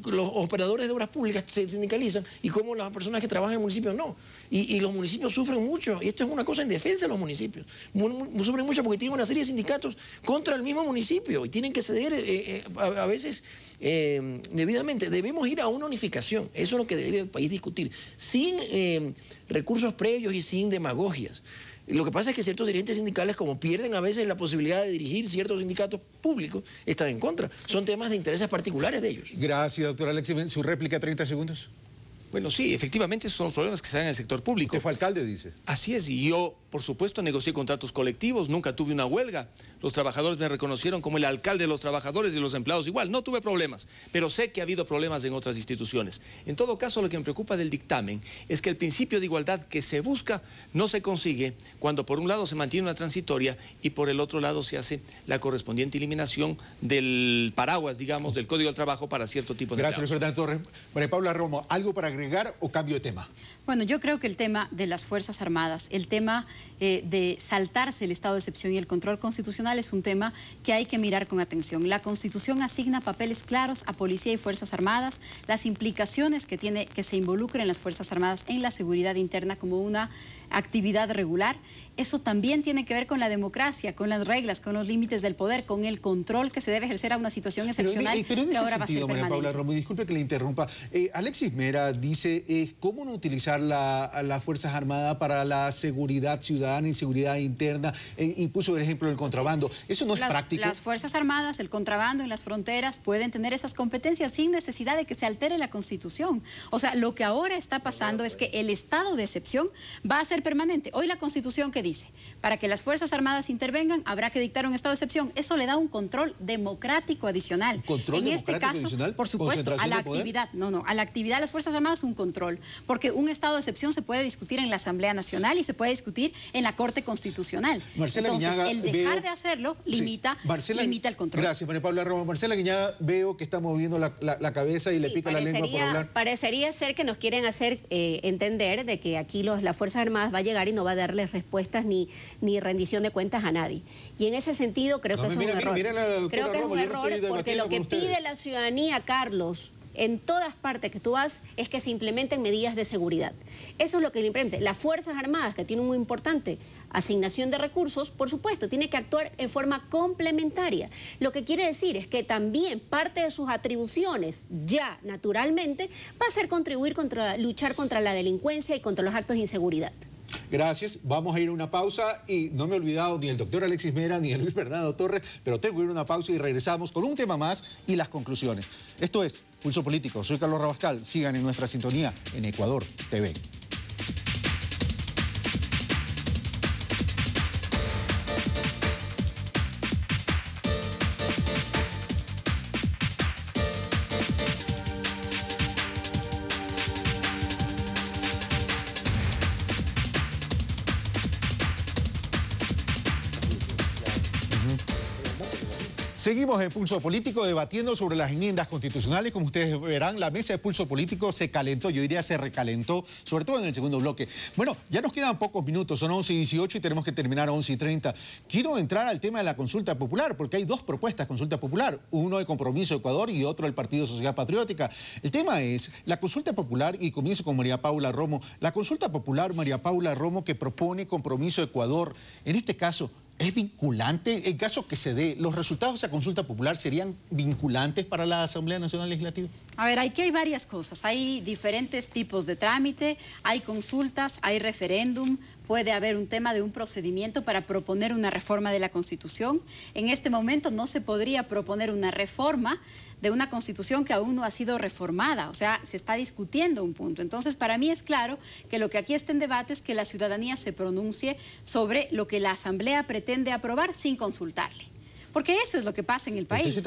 los operadores de obras públicas se sindicalizan y cómo las personas que trabajan en municipios no? Y los municipios sufren mucho. Y esto es una cosa en defensa de los municipios. Sufren mucho porque tienen una serie de sindicatos contra el mismo municipio y tienen que ceder a veces debidamente. Debemos ir a una unificación. Eso es lo que debe el país discutir, sin recursos previos y sin demagogias. Lo que pasa es que ciertos dirigentes sindicales, como pierden a veces la posibilidad de dirigir ciertos sindicatos públicos, están en contra. Son temas de intereses particulares de ellos. Gracias, doctor Alexis. Su réplica, 30 segundos. Bueno, sí, efectivamente esos son los problemas que se dan en el sector público. Usted fue alcalde, dice. Así es, y yo, por supuesto, negocié contratos colectivos, nunca tuve una huelga. Los trabajadores me reconocieron como el alcalde de los trabajadores y los empleados igual. No tuve problemas, pero sé que ha habido problemas en otras instituciones. En todo caso, lo que me preocupa del dictamen es que el principio de igualdad que se busca no se consigue cuando por un lado se mantiene una transitoria y por el otro lado se hace la correspondiente eliminación del paraguas, digamos, del Código del Trabajo para cierto tipo de Gracias, Luis Fernando Torres. María Paula Romo, ¿algo para agregar o cambio de tema? Bueno, yo creo que el tema de las Fuerzas Armadas, el tema de saltarse el estado de excepción y el control constitucional es un tema que hay que mirar con atención. La Constitución asigna papeles claros a Policía y Fuerzas Armadas, las implicaciones que tiene que se involucren las Fuerzas Armadas en la seguridad interna como una actividad regular. Eso también tiene que ver con la democracia, con las reglas, con los límites del poder, con el control que se debe ejercer a una situación excepcional pero en que ahora ese sentido, va a ser María Paula Romo, disculpe que le interrumpa. Alexis Mera dice, ¿cómo no utilizar las Fuerzas Armadas para la seguridad ciudadana y seguridad interna? Y puso el ejemplo del contrabando. ¿Eso no es práctico? Las Fuerzas Armadas, el contrabando en las fronteras pueden tener esas competencias sin necesidad de que se altere la Constitución. O sea, lo que ahora está pasando es que el estado de excepción va a ser permanente. Hoy la Constitución, ¿qué dice? Para que las Fuerzas Armadas intervengan, habrá que dictar un estado de excepción. Eso le da un control democrático adicional. ¿Control democrático adicional? Por supuesto, a la actividad. A la actividad de las Fuerzas Armadas un control. Porque un estado de excepción se puede discutir en la Asamblea Nacional y se puede discutir en la Corte Constitucional. Marcela Entonces, Guiñaga, el dejar de hacerlo limita el control. Gracias, María Paula Romo. Marcela Guiñaga, veo que está moviendo la cabeza y le pica la lengua por hablar. Parecería ser que nos quieren hacer entender de que aquí las Fuerzas Armadas va a llegar y no va a darles respuestas ni rendición de cuentas a nadie. Y en ese sentido creo que es un error. Creo que es un error porque lo que pide la ciudadanía, Carlos, en todas partes que tú vas, es que se implementen medidas de seguridad. Eso es lo que le implementa. Las Fuerzas Armadas, que tienen muy importante asignación de recursos, por supuesto, tiene que actuar en forma complementaria. Lo que quiere decir es que también parte de sus atribuciones, ya naturalmente, va a ser luchar contra la delincuencia y contra los actos de inseguridad. Gracias, vamos a ir a una pausa y no me he olvidado ni el doctor Alexis Mera ni el Luis Fernando Torres, pero tengo que ir a una pausa y regresamos con un tema más y las conclusiones. Esto es Pulso Político, soy Carlos Rabascal, sigan en nuestra sintonía en Ecuador TV. Seguimos en Pulso Político debatiendo sobre las enmiendas constitucionales. Como ustedes verán, la mesa de Pulso Político se calentó, yo diría se recalentó, sobre todo en el segundo bloque. Bueno, ya nos quedan pocos minutos, son 11:18 y tenemos que terminar a 11:30. Quiero entrar al tema de la consulta popular, porque hay dos propuestas de consulta popular, uno de Compromiso Ecuador y otro del Partido Sociedad Patriótica. El tema es la consulta popular, y comienzo con María Paula Romo. La consulta popular, María Paula Romo, que propone Compromiso Ecuador, en este caso, ¿es vinculante? En caso que se dé, ¿los resultados de esa consulta popular serían vinculantes para la Asamblea Nacional Legislativa? A ver, aquí hay varias cosas. Hay diferentes tipos de trámite, hay consultas, hay referéndum, puede haber un tema de un procedimiento para proponer una reforma de la Constitución. En este momento no se podría proponer una reforma de una Constitución que aún no ha sido reformada, o sea, se está discutiendo un punto. Entonces, para mí es claro que lo que aquí está en debate es que la ciudadanía se pronuncie sobre lo que la Asamblea pretende aprobar sin consultarle. Porque eso es lo que pasa en el país.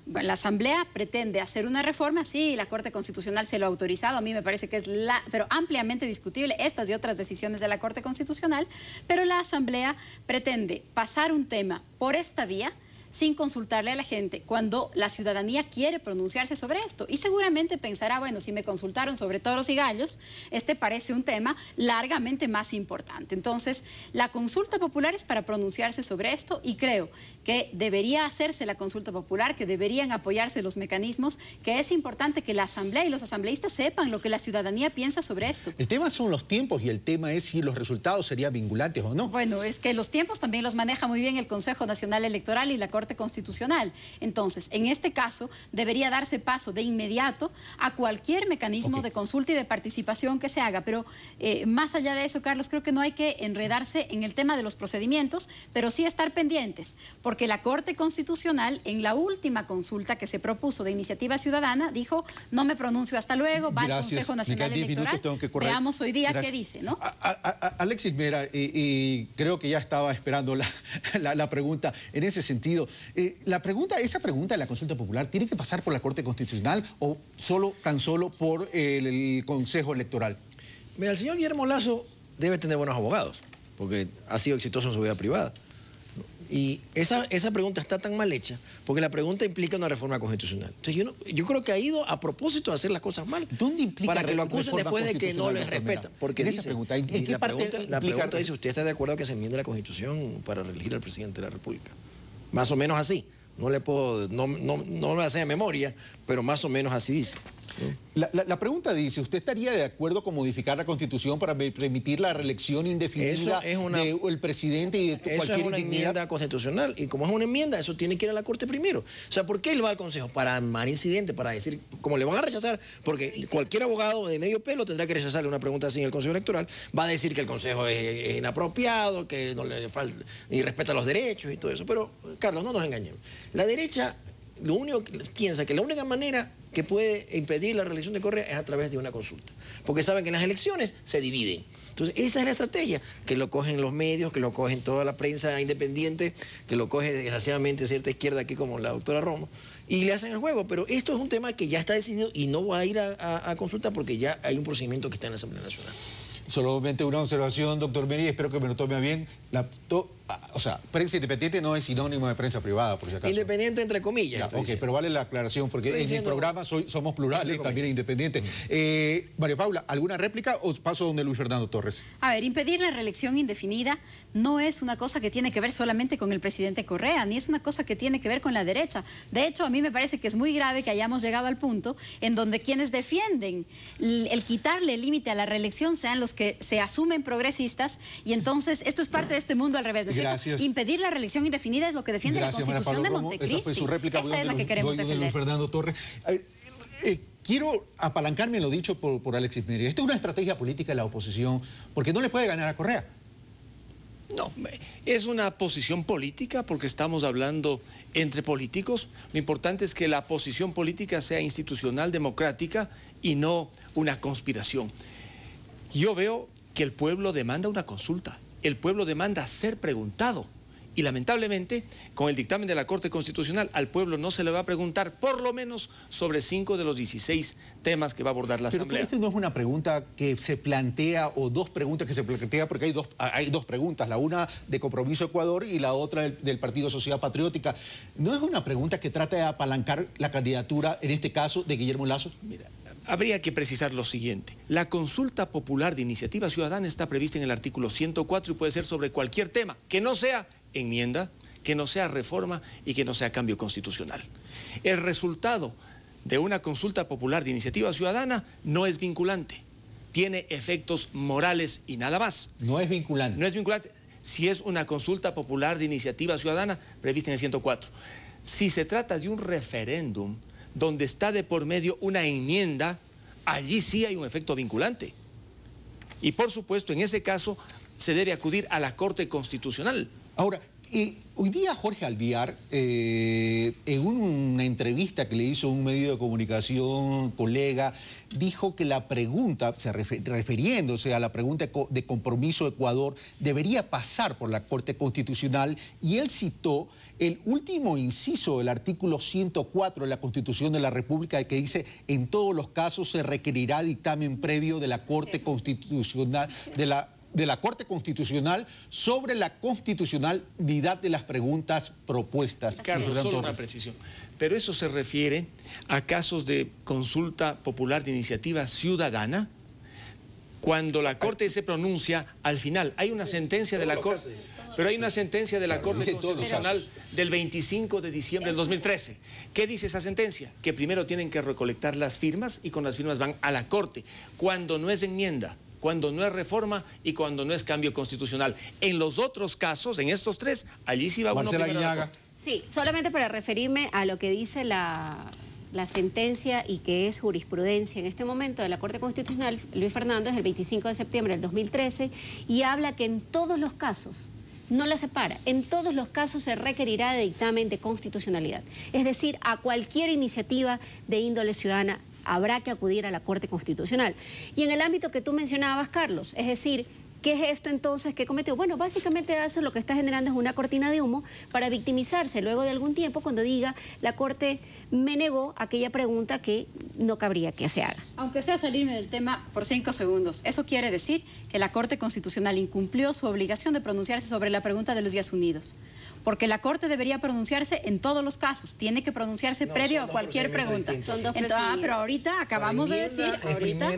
La Asamblea pretende hacer una reforma, sí, la Corte Constitucional se lo ha autorizado, a mí me parece que es pero ampliamente discutible estas y otras decisiones de la Corte Constitucional, pero la Asamblea pretende pasar un tema por esta vía sin consultarle a la gente cuando la ciudadanía quiere pronunciarse sobre esto. Y seguramente pensará, bueno, si me consultaron sobre toros y gallos, este parece un tema largamente más importante. Entonces, la consulta popular es para pronunciarse sobre esto y creo que debería hacerse la consulta popular, que deberían apoyarse los mecanismos, que es importante que la Asamblea y los asambleístas sepan lo que la ciudadanía piensa sobre esto. El tema son los tiempos y el tema es si los resultados serían vinculantes o no. Bueno, es que los tiempos también los maneja muy bien el Consejo Nacional Electoral y la Corte Constitucional. Entonces, en este caso, debería darse paso de inmediato a cualquier mecanismo de consulta y de participación que se haga. Pero más allá de eso, Carlos, creo que no hay que enredarse en el tema de los procedimientos, pero sí estar pendientes, porque la Corte Constitucional, en la última consulta que se propuso de iniciativa ciudadana, dijo, no me pronuncio hasta luego, va al Consejo Nacional Electoral, veamos hoy día qué dice, ¿no? Alexis Mera, creo que ya estaba esperando la pregunta en ese sentido. Esa pregunta de la consulta popular, ¿tiene que pasar por la Corte Constitucional o tan solo por el Consejo Electoral? Mira, el señor Guillermo Lasso debe tener buenos abogados, porque ha sido exitoso en su vida privada. Y esa pregunta está tan mal hecha, porque la pregunta implica una reforma constitucional. Entonces yo creo que ha ido a propósito de hacer las cosas mal. ¿Dónde implica para que lo acusen después de que no les respeta? Porque dice, pregunta, la pregunta dice, ¿usted está de acuerdo que se enmiende la Constitución para reelegir al presidente de la República? Más o menos así. No le puedo, no me hace de memoria, pero más o menos así dice. La pregunta dice, ¿usted estaría de acuerdo con modificar la Constitución para permitir la reelección indefinida del presidente y de cualquier Eso es una enmienda constitucional, y como es una enmienda, eso tiene que ir a la Corte primero. O sea, ¿por qué él va al Consejo? Para armar incidente, para decir, como le van a rechazar, porque cualquier abogado de medio pelo tendrá que rechazarle una pregunta así en el Consejo Electoral, va a decir que el Consejo es inapropiado, que no le falta, y respeta los derechos y todo eso. Pero, Carlos, no nos engañemos. La derecha, lo único que piensa que la única manera que puede impedir la reelección de Correa es a través de una consulta. Porque saben que en las elecciones se dividen. Entonces, esa es la estrategia, que lo cogen los medios, que lo cogen toda la prensa independiente, que lo coge desgraciadamente cierta izquierda aquí como la doctora Romo, y le hacen el juego. Pero esto es un tema que ya está decidido y no va a ir a consulta porque ya hay un procedimiento que está en la Asamblea Nacional. Solamente una observación, doctor Meri, espero que me lo tome bien. O sea, prensa independiente no es sinónimo de prensa privada, por si acaso. Independiente entre comillas. Pero vale la aclaración, porque en mi programa somos plurales, también independientes. María Paula, ¿alguna réplica o paso donde Luis Fernando Torres? A ver, impedir la reelección indefinida no es una cosa que tiene que ver solamente con el presidente Correa, ni es una cosa que tiene que ver con la derecha. De hecho, a mí me parece que es muy grave que hayamos llegado al punto en donde quienes defienden el quitarle el límite a la reelección sean los que se asumen progresistas, y entonces esto es parte de este mundo al revés, ¿no es cierto? Impedir la reelección indefinida es lo que defiende la Constitución de Montecristi. Esa fue su réplica. Esa es la que queremos defender. Luis Fernando Torres. Quiero apalancarme en lo dicho por Alexis Meri. Esta es una estrategia política de la oposición, porque no le puede ganar a Correa. No, es una posición política porque estamos hablando entre políticos. Lo importante es que la posición política sea institucional, democrática y no una conspiración. Yo veo que el pueblo demanda una consulta, el pueblo demanda ser preguntado Y lamentablemente, con el dictamen de la Corte Constitucional, al pueblo no se le va a preguntar por lo menos sobre 5 de los 16 temas que va a abordar la Asamblea. Pero esto no es una pregunta que se plantea, o dos preguntas que se plantea, porque hay dos preguntas, la una de Compromiso Ecuador y la otra del Partido Sociedad Patriótica. ¿No es una pregunta que trata de apalancar la candidatura, en este caso, de Guillermo Lasso? Mira, habría que precisar lo siguiente. La consulta popular de iniciativa ciudadana está prevista en el artículo 104 y puede ser sobre cualquier tema, que no sea enmienda, que no sea reforma y que no sea cambio constitucional. El resultado de una consulta popular de iniciativa ciudadana no es vinculante, tiene efectos morales y nada más. No es vinculante. No es vinculante si es una consulta popular de iniciativa ciudadana prevista en el 104. Si se trata de un referéndum donde está de por medio una enmienda, allí sí hay un efecto vinculante. Y por supuesto, en ese caso, se debe acudir a la Corte Constitucional. Ahora, hoy día Jorge Alvear, en una entrevista que le hizo un medio de comunicación colega, dijo que la pregunta, refiriéndose a la pregunta de Compromiso Ecuador, debería pasar por la Corte Constitucional, y él citó el último inciso del artículo 104 de la Constitución de la República, que dice: en todos los casos se requerirá dictamen previo de la Corte Constitucional, de la Corte Constitucional sobre la constitucionalidad de las preguntas propuestas. Carlos, solo una precisión. Pero eso se refiere a casos de consulta popular de iniciativa ciudadana, cuando la Corte se pronuncia al final. Hay una sentencia de la Corte, pero hay una sentencia de la Corte Constitucional del 25 de diciembre del 2013. ¿Qué dice esa sentencia? Que primero tienen que recolectar las firmas y con las firmas van a la Corte. Cuando no es enmienda, cuando no es reforma y cuando no es cambio constitucional. En los otros casos, en estos tres, allí sí va uno primero a la Corte. Sí, solamente para referirme a lo que dice la sentencia y que es jurisprudencia en este momento de la Corte Constitucional, Luis Fernando, es el 25 de septiembre del 2013, y habla que en todos los casos, no la separa, en todos los casos se requerirá de dictamen de constitucionalidad. Es decir, a cualquier iniciativa de índole ciudadana habrá que acudir a la Corte Constitucional. Y en el ámbito que tú mencionabas, Carlos, es decir, ¿qué es esto entonces que cometió? Bueno, básicamente eso lo que está generando es una cortina de humo para victimizarse luego de algún tiempo cuando diga: la Corte me negó aquella pregunta que no cabría que se haga. Aunque sea salirme del tema por 5 segundos, eso quiere decir que la Corte Constitucional incumplió su obligación de pronunciarse sobre la pregunta de los días unidos. Porque la Corte debería pronunciarse en todos los casos, tiene que pronunciarse previo a cualquier pregunta. Pero ahorita acabamos de decir, ahorita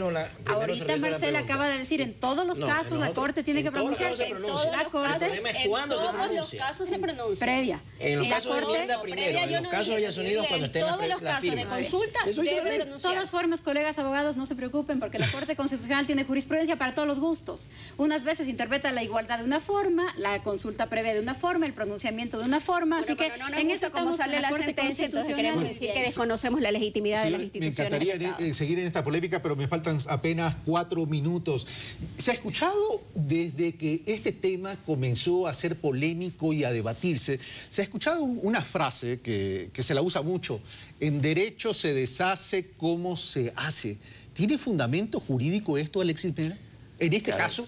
Marcela acaba de decir, en todos los casos la Corte tiene que pronunciarse. El problema es cuándo se pronuncia. En todos los casos se pronuncia. Previa. En los casos de enmienda primero, en los casos de Días Unidos cuando estén las firmas. En todos los casos de consulta debe De todas formas, colegas abogados, no se preocupen, porque la Corte Constitucional tiene jurisprudencia para todos los gustos. Unas veces interpreta la igualdad de una forma, la consulta previa de una forma, el pronunciamiento de una forma, así que en esto como sale la sentencia, entonces queremos decir que desconocemos la legitimidad de las instituciones. Me encantaría seguir en esta polémica, pero me faltan apenas 4 minutos. Se ha escuchado desde que este tema comenzó a ser polémico y a debatirse, se ha escuchado una frase que se la usa mucho: en derecho se deshace como se hace. ¿Tiene fundamento jurídico esto, Alexis Mera? En este caso...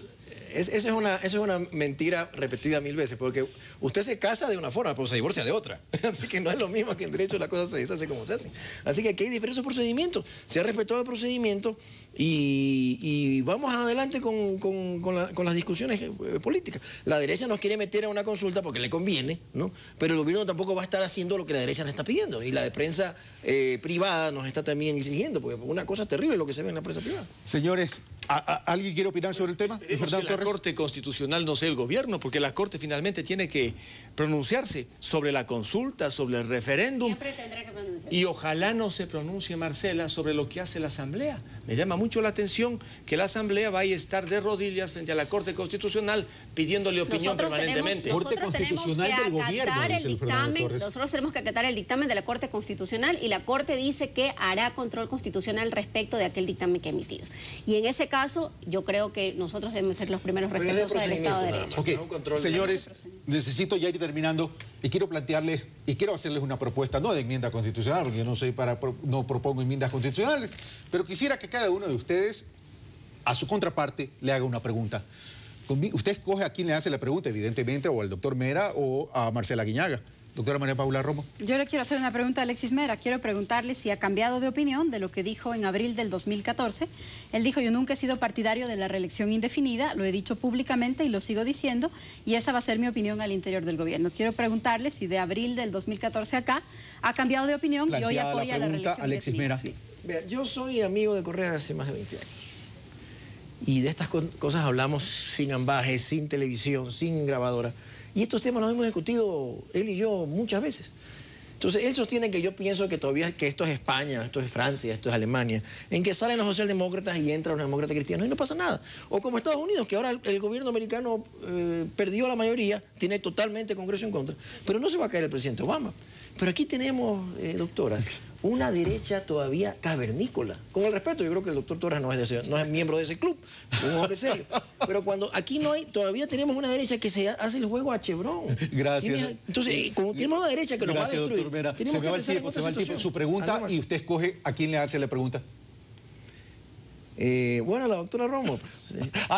Esa es una mentira repetida 1000 veces, porque usted se casa de una forma, pero se divorcia de otra. Así que no es lo mismo que en derecho las cosas se deshace como se hacen. Así que aquí hay diferentes procedimientos. Se ha respetado el procedimiento y vamos adelante con las discusiones políticas. La derecha nos quiere meter a una consulta porque le conviene, ¿no? Pero el gobierno tampoco va a estar haciendo lo que la derecha le está pidiendo. Y la de prensa privada nos está también exigiendo, porque una cosa terrible lo que se ve en la prensa privada. Señores, ¿alguien quiere opinar sobre el tema? Esperemos que la Corte Constitucional no sea el gobierno, porque la Corte finalmente tiene que pronunciarse sobre la consulta, sobre el referéndum. Siempre tendrá que pronunciarse. Y ojalá no se pronuncie, Marcela, sobre lo que hace la Asamblea. Me llama mucho la atención que la Asamblea vaya a estar de rodillas frente a la Corte Constitucional pidiéndole opinión permanentemente. Corte Constitucional del gobierno, dice el Fernando Torres. Nosotros tenemos que acatar el dictamen de la Corte Constitucional y la Corte dice que hará control constitucional respecto de aquel dictamen que ha emitido. Y en ese caso, yo creo que nosotros debemos ser los primeros respetuosos del Estado de Derecho. Okay. Señores, necesito ya ir terminando y quiero plantearles y quiero hacerles una propuesta, no de enmienda constitucional, porque yo no propongo enmiendas constitucionales, pero quisiera que cada uno de ustedes, a su contraparte, le haga una pregunta. Usted escoge a quién le hace la pregunta, evidentemente, o al doctor Mera o a Marcela Guiñaga. Doctora María Paula Romo. Yo le quiero hacer una pregunta a Alexis Mera. Quiero preguntarle si ha cambiado de opinión de lo que dijo en abril del 2014. Él dijo, yo nunca he sido partidario de la reelección indefinida, lo he dicho públicamente y lo sigo diciendo, y esa va a ser mi opinión al interior del gobierno. Quiero preguntarle si de abril del 2014 acá ha cambiado de opinión y hoy apoya la reelección Alexis Mera. Sí. Vea, yo soy amigo de Correa desde hace más de 20 años. Y de estas cosas hablamos sin ambajes, sin televisión, sin grabadora. Y estos temas los hemos discutido él y yo muchas veces. Entonces, él sostiene que yo pienso que todavía que esto es España, esto es Francia, esto es Alemania, en que salen los socialdemócratas y entran los demócratas cristianos y no pasa nada. O como Estados Unidos, que ahora el gobierno americano perdió la mayoría, tiene totalmente Congreso en contra, pero no se va a caer el presidente Obama. Pero aquí tenemos, doctora, una derecha todavía cavernícola. Con el respeto, yo creo que el doctor Torres no es miembro de ese club, un hombre serio. Pero cuando aquí no hay, todavía tenemos una derecha que se hace el juego a Chevron. Gracias. Entonces, como tenemos una derecha que nos va a destruir, doctor Mera. tenemos que pensar en otra situación. Su pregunta, y usted escoge a quién le hace la pregunta. Bueno, la doctora Romo.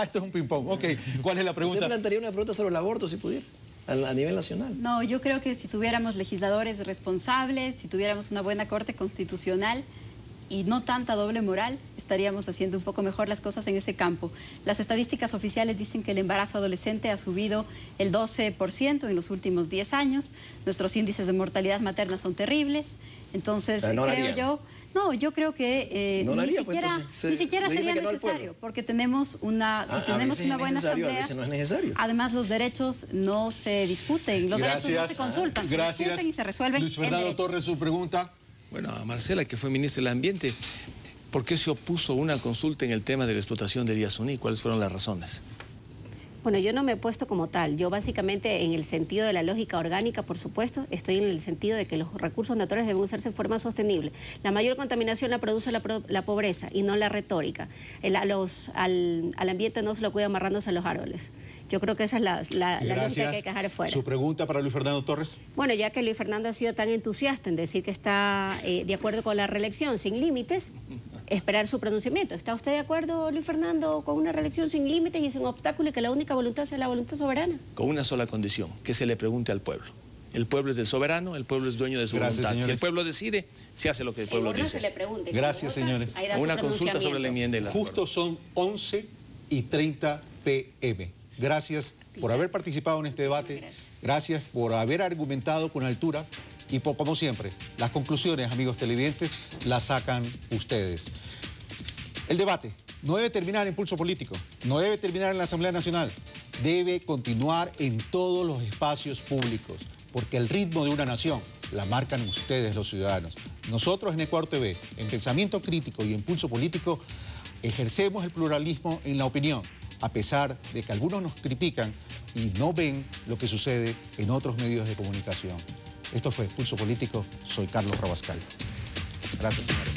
Esto es un ping-pong. Ok, ¿cuál es la pregunta? Usted plantearía una pregunta sobre el aborto, si pudiera, a nivel nacional. No, yo creo que si tuviéramos legisladores responsables, si tuviéramos una buena corte constitucional y no tanta doble moral, estaríamos haciendo un poco mejor las cosas en ese campo. Las estadísticas oficiales dicen que el embarazo adolescente ha subido el 12% en los últimos 10 años. Nuestros índices de mortalidad materna son terribles. Entonces, yo creo que ni siquiera sería necesario, porque tenemos una buena asamblea. A veces no es necesario. Además, los derechos no se discuten, los derechos no se consultan, se discuten y se resuelven. Luis Fernando Torres, su pregunta. Bueno, a Marcela, que fue ministra del Ambiente, ¿por qué se opuso a una consulta en el tema de la explotación del Yasuní? ¿Cuáles fueron las razones? Bueno, yo no me he puesto como tal. Yo básicamente, en el sentido de la lógica orgánica, por supuesto, estoy en el sentido de que los recursos naturales deben usarse de forma sostenible. La mayor contaminación la produce la pobreza y no la retórica. Al ambiente no se lo cuida amarrándose a los árboles. Yo creo que esa es la lógica que hay que dejar fuera. ¿Su pregunta para Luis Fernando Torres? Bueno, ya que Luis Fernando ha sido tan entusiasta en decir que está de acuerdo con la reelección sin límites, esperar su pronunciamiento. ¿Está usted de acuerdo, Luis Fernando, con una reelección sin límites y sin obstáculos y que la única voluntad sea la voluntad soberana? Con una sola condición, que se le pregunte al pueblo. El pueblo es del soberano, el pueblo es dueño de su voluntad. Señores. Si el pueblo decide, se hace lo que el pueblo dice. Se le pregunte. Gracias, señores. Una consulta sobre la enmienda. Justo son 11:30 p.m. Gracias por haber participado en este debate. Gracias por haber argumentado con altura. Y como siempre, las conclusiones, amigos televidentes, las sacan ustedes. El debate no debe terminar en Pulso Político, no debe terminar en la Asamblea Nacional, debe continuar en todos los espacios públicos, porque el ritmo de una nación la marcan ustedes, los ciudadanos. Nosotros en Ecuador TV, en Pensamiento Crítico y en Pulso Político, ejercemos el pluralismo en la opinión, a pesar de que algunos nos critican y no ven lo que sucede en otros medios de comunicación. Esto fue Pulso Político, soy Carlos Rabascal. Gracias, señores.